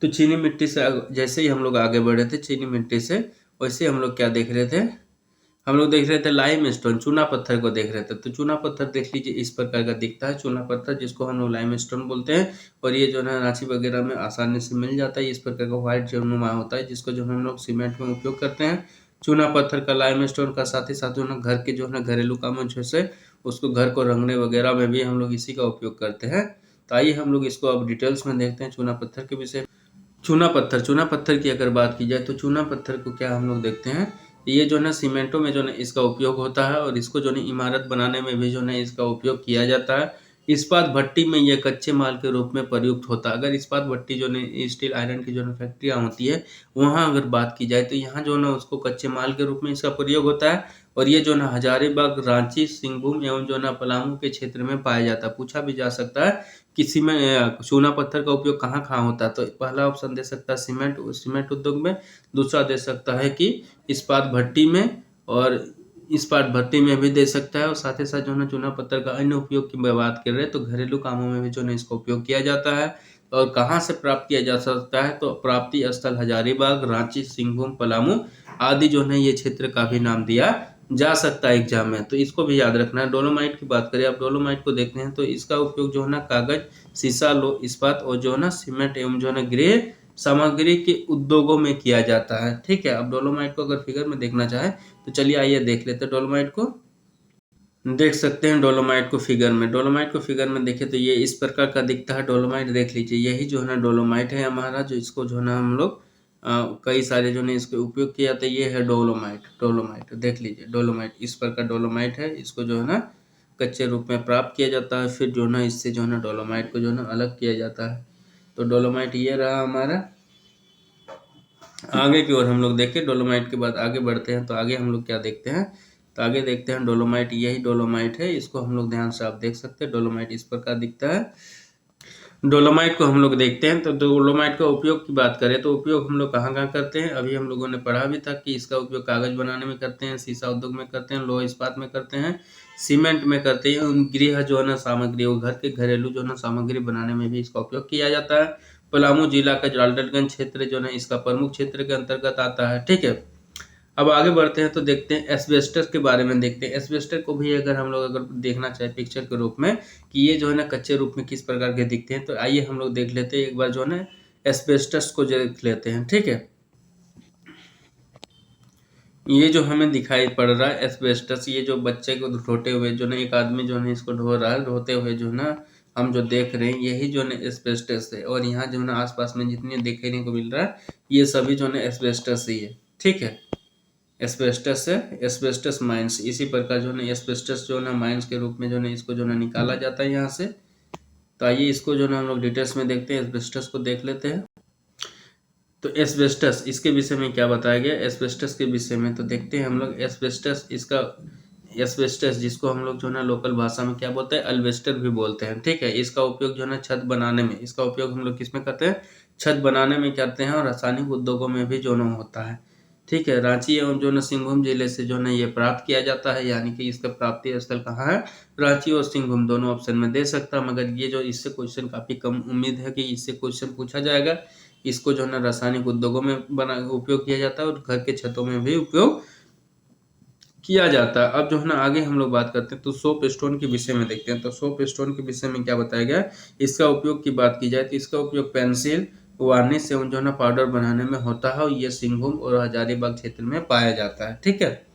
तो चीनी मिट्टी से जैसे ही हम लोग आगे बढ़े थे चीनी मिट्टी से, वैसे हम लोग क्या देख रहे थे? हम लोग देख रहे थे लाइम स्टोन, चूना पत्थर को देख रहे थे। तो चूना पत्थर देख लीजिए इस प्रकार का दिखता है चूना पत्थर, जिसको हम लोग लाइम स्टोन बोलते हैं। और ये जो है रांची वगैरह में आसानी से मिल जाता है। इस प्रकार का व्हाइट जो नुमा होता है, जिसको जो हम लोग सीमेंट में उपयोग करते हैं। चूना पत्थर का, लाइम स्टोन का, साथ ही साथ जो है घर के जो है घरेलू कामों जैसे उसको घर को रंगने वगैरह में भी हम लोग इसी का उपयोग करते हैं। तो आइए हम लोग इसको अब डिटेल्स में देखते हैं चूना पत्थर के विषय। चूना पत्थर, चूना पत्थर की अगर बात की जाए तो चूना पत्थर को क्या हम लोग देखते हैं, ये जो है सीमेंटों में जो है इसका उपयोग होता है और इसको जो है इमारत बनाने में भी जो है इसका उपयोग किया जाता है। इस्पात भट्टी में यह कच्चे माल के रूप में प्रयुक्त होता है। अगर इस्पात भट्टी जो है स्टील आयरन की जो है फैक्ट्रियाँ होती है, वहाँ अगर बात की जाए तो यहाँ जो है उसको कच्चे माल के रूप में इसका प्रयोग होता है। और ये जो है हजारीबाग, रांची, सिंहभूम एवं जो है पलामू के क्षेत्र में पाया जाता है। पूछा भी जा सकता है किसी में चूना पत्थर का उपयोग कहाँ कहाँ होता है, तो पहला ऑप्शन दे सकता है सीमेंट उद्योग में, दूसरा दे सकता है कि इस्पात भट्टी में, और इस्पात भट्टी में भी दे सकता है। और साथ ही साथ जो है चूना पत्थर का अन्य उपयोग की बात कर रहे हैं तो घरेलू कामों में भी जो है इसका उपयोग किया जाता है। और कहाँ से प्राप्त किया जा सकता है, तो प्राप्ति स्थल हजारीबाग, रांची, सिंहभूम, पलामू आदि जो है ये क्षेत्र का भी नाम दिया जा सकता है एग्जाम में, तो इसको भी याद रखना है। डोलोमाइट की बात करें, आप डोलोमाइट को देखते हैं तो इसका उपयोग जो है ना कागज, शीशा, लो इस्पात और जो है ना सीमेंट एवं जो है ना गृह सामग्री के उद्योगों में किया जाता है। ठीक है, अब डोलोमाइट को अगर फिगर में देखना चाहे तो चलिए आइए देख लेते हैं डोलोमाइट को। देख सकते हैं डोलोमाइट को फिगर में, डोलोमाइट को फिगर में देखें तो ये इस प्रकार का दिखता है। डोलोमाइट देख लीजिए, यही जो है ना डोलोमाइट है हमारा, जो इसको जो है ना हम लोग कई सारे जो है इसके उपयोग किया जाता है। ये है डोलोमाइट, डोलोमाइट देख लीजिए, डोलोमाइट इस प्रकार डोलोमाइट है, इसको जो है ना कच्चे रूप में प्राप्त किया जाता है। फिर जो है ना इससे जो है ना डोलोमाइट को जो है ना अलग किया जाता है। तो डोलोमाइट ये रहा हमारा। आगे की ओर हम लोग देखें, डोलोमाइट के बाद आगे बढ़ते हैं। तो आगे हम लोग क्या देखते हैं, तो आगे देखते हैं डोलोमाइट, यही डोलोमाइट है। इसको हम लोग ध्यान से आप देख सकते हैं, डोलोमाइट इस प्रकार दिखता है। डोलोमाइट को हम लोग देखते हैं। तो डोलोमाइट का उपयोग की बात करें तो उपयोग हम लोग कहाँ कहाँ करते हैं, अभी हम लोगों ने पढ़ा भी था कि इसका उपयोग कागज बनाने में करते हैं, शीशा उद्योग में करते हैं, लोहा इस्पात में करते हैं, सीमेंट में करते हैं, गृह जो है ना सामग्री, वो घर के घरेलू जो है ना सामग्री बनाने में भी इसका उपयोग किया जाता है। पलामू जिला का डाल्टनगंज क्षेत्र जो है इसका प्रमुख क्षेत्र के अंतर्गत आता है। ठीक है, अब आगे बढ़ते हैं तो देखते हैं एस्बेस्टस के बारे में देखते हैं। एस्बेस्टस को भी अगर हम लोग अगर देखना चाहे पिक्चर के रूप में कि ये जो है ना कच्चे रूप में किस प्रकार के दिखते हैं, तो आइए हम लोग देख लेते हैं एक बार जो है ना एस्बेस्टस को देख लेते हैं। ठीक है, ये जो हमें दिखाई पड़ रहा है एस्बेस्टस, ये जो बच्चे को ढोते हुए जो ना एक आदमी जो है इसको ढो रहा है, ढोते हुए जो है ना हम जो देख रहे हैं यही जो है एस्बेस्टस है। और यहाँ जो है ना आसपास में जितने देखने को मिल रहा है ये सभी जो है एस्बेस्टस ही है। ठीक है, एस्बेस्टस है, एस्बेस्टस माइंस, इसी प्रकार जो है एस्बेस्टस जो है माइंस के रूप में जो है इसको जो है निकाला जाता है यहाँ से। तो आइए इसको जो है हम लोग डिटेल्स में देखते हैं, एस्बेस्टस को देख लेते हैं। तो एस्बेस्टस इसके विषय में क्या बताया गया, एस्बेस्टस के विषय में तो देखते हैं हम लोग। एस्बेस्टस इसका एस्बेस्टस जिसको हम लोग जो है ना लोकल भाषा में क्या बोलते हैं, अल्बेस्टर भी बोलते हैं। ठीक है, इसका उपयोग जो है ना छत बनाने में, इसका उपयोग हम लोग किस में करते हैं, छत बनाने में करते हैं, और रासायनिक उद्योगों में भी जो है होता है। ठीक है, रांची एवं जो है सिंहभूम जिले से जो है ये प्राप्त किया जाता है, यानी कि इसका प्राप्ति स्थल कहाँ है, रांची और सिंहभूम दोनों ऑप्शन में दे सकता है। मगर ये जो इससे क्वेश्चन काफी कम उम्मीद है कि इससे क्वेश्चन पूछा जाएगा। इसको जो है ना रासायनिक उद्योगों में बना उपयोग किया जाता है और घर के छतों में भी उपयोग किया जाता है। अब जो है ना आगे हम लोग बात करते हैं तो सोप स्टोन के विषय में देखते हैं। तो सोप स्टोन के विषय में क्या बताया गया है, इसका उपयोग की बात की जाए तो इसका उपयोग पेंसिल, वार्निश एवं जो है ना पाउडर बनाने में होता है, और ये सिंहभूम और हजारीबाग क्षेत्र में पाया जाता है। ठीक है,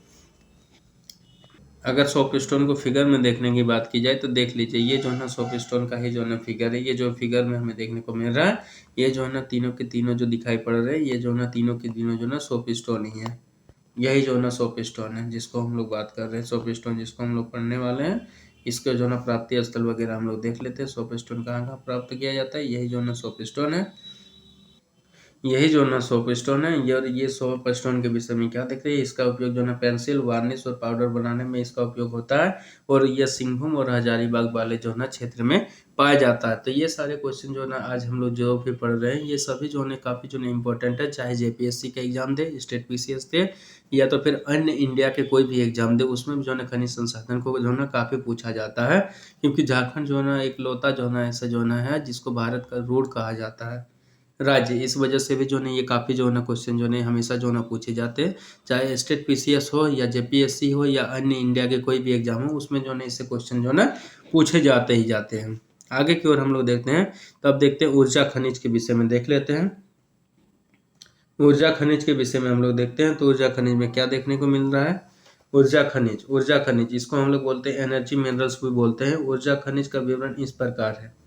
अगर सोप स्टोन को फिगर में देखने की बात की जाए तो देख लीजिए, ये जो है ना सोप स्टोन का ही जो है ना फिगर है। ये जो फिगर में हमें देखने को मिल रहा है, ये जो है ना तीनों के तीनों जो दिखाई पड़ रहे हैं, ये जो है ना तीनों के तीनों जो है ना सोप स्टोन ही है। यही जो है ना सोप स्टोन है जिसको हम लोग बात कर रहे हैं, सोप स्टोन जिसको हम लोग पढ़ने वाले हैं। इसके जो है ना प्राप्ति स्थल वगैरह हम लोग देख लेते हैं। सोप स्टोन कहाँ कहाँ प्राप्त किया जाता है, यही जो है ना सोप स्टोन है, यही जो है ना सोप स्टोन है। ये सोप स्टोन के विषय में क्या देख रहे हैं, इसका उपयोग जो है ना पेंसिल, वार्निश और पाउडर बनाने में इसका उपयोग होता है, और ये सिंहभूम और हजारीबाग वाले जो है ना क्षेत्र में पाया जाता है। तो ये सारे क्वेश्चन जो है ना आज हम लोग जो भी पढ़ रहे हैं, ये सभी जो है काफ़ी जो है इंपॉर्टेंट है। चाहे जेपीएससी का एग्जाम दे, स्टेट पीसीएस दे, या तो फिर अन्य इंडिया के कोई भी एग्जाम दे, उसमें भी जो है खनिज संसाधन को जो है काफ़ी पूछा जाता है। क्योंकि झारखंड जो है ना इकलौता जो है ना ऐसा जो है जिसको भारत का रूट कहा जाता है, राज्य, इस वजह से भी जो है ये काफ़ी जो है ना क्वेश्चन जो है हमेशा जो है ना पूछे जाते हैं। चाहे स्टेट पीसीएस हो या जेपीएससी हो या अन्य इंडिया के कोई भी एग्जाम हो, उसमें जो है इससे क्वेश्चन जो है ना पूछे जाते ही जाते हैं। आगे की ओर हम लोग देखते हैं, तो अब देखते हैं ऊर्जा खनिज के विषय में देख लेते हैं। ऊर्जा खनिज के विषय में हम लोग देखते हैं। तो ऊर्जा खनिज में क्या देखने को मिल रहा है, ऊर्जा खनिज इसको हम लोग बोलते हैं एनर्जी मिनरल्स भी बोलते हैं। ऊर्जा खनिज का विवरण इस प्रकार है।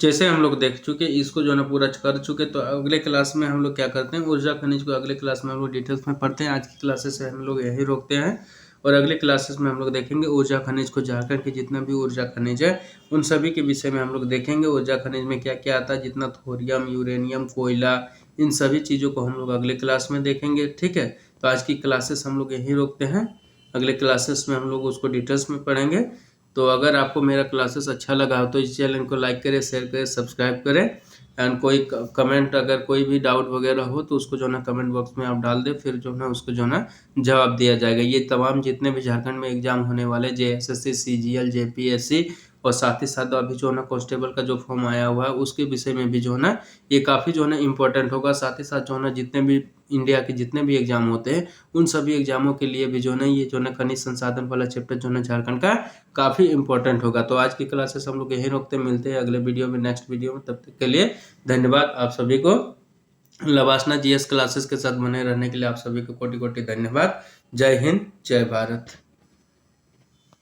जैसे हम लोग देख चुके, इसको जो है ना पूरा कर चुके, तो अगले क्लास में हम लोग क्या करते हैं, ऊर्जा खनिज को अगले क्लास में हम लोग डिटेल्स में पढ़ते हैं। आज की क्लासेस से हम लोग यही रोकते हैं, और अगले क्लासेस में हम लोग देखेंगे ऊर्जा खनिज को, झारखंड के जितना भी ऊर्जा खनिज है उन सभी के विषय में हम लोग देखेंगे। ऊर्जा खनिज में क्या क्या आता है, जितना थोरियम, यूरेनियम, कोयला, इन सभी चीज़ों को हम लोग अगले क्लास में देखेंगे। ठीक है, तो आज की क्लासेस हम लोग यहीं रोकते हैं, अगले क्लासेस में हम लोग उसको डिटेल्स में पढ़ेंगे। तो अगर आपको मेरा क्लासेस अच्छा लगा हो तो इस चैनल को लाइक करें, शेयर करें, सब्सक्राइब करें। एंड कोई कमेंट, अगर कोई भी डाउट वगैरह हो तो उसको जो है ना कमेंट बॉक्स में आप डाल दें, फिर जो है ना उसको जो है ना जवाब दिया जाएगा। ये तमाम जितने भी झारखंड में एग्जाम होने वाले, जेएसएससी, सीजीएल, जेपीएससी, और साथ ही साथ अभी जो है ना कांस्टेबल का जो फॉर्म आया हुआ है उसके विषय में भी जो है ना ये काफ़ी जो है ना इम्पोर्टेंट होगा। साथ ही साथ जो है ना जितने भी इंडिया के जितने भी एग्जाम होते हैं उन सभी एग्जामों के लिए भी जो है ना ये जो है ना खनिज संसाधन वाला चैप्टर जो है ना झारखंड का काफ़ी इंपॉर्टेंट होगा। तो आज की क्लासेस हम लोग यहीं रोकते, मिलते हैं अगले वीडियो में, नेक्स्ट वीडियो में। तब तक के लिए धन्यवाद आप सभी को। लवासना जीएस क्लासेस के साथ बने रहने के लिए आप सभी को कोटि कोटि धन्यवाद। जय हिंद, जय भारत।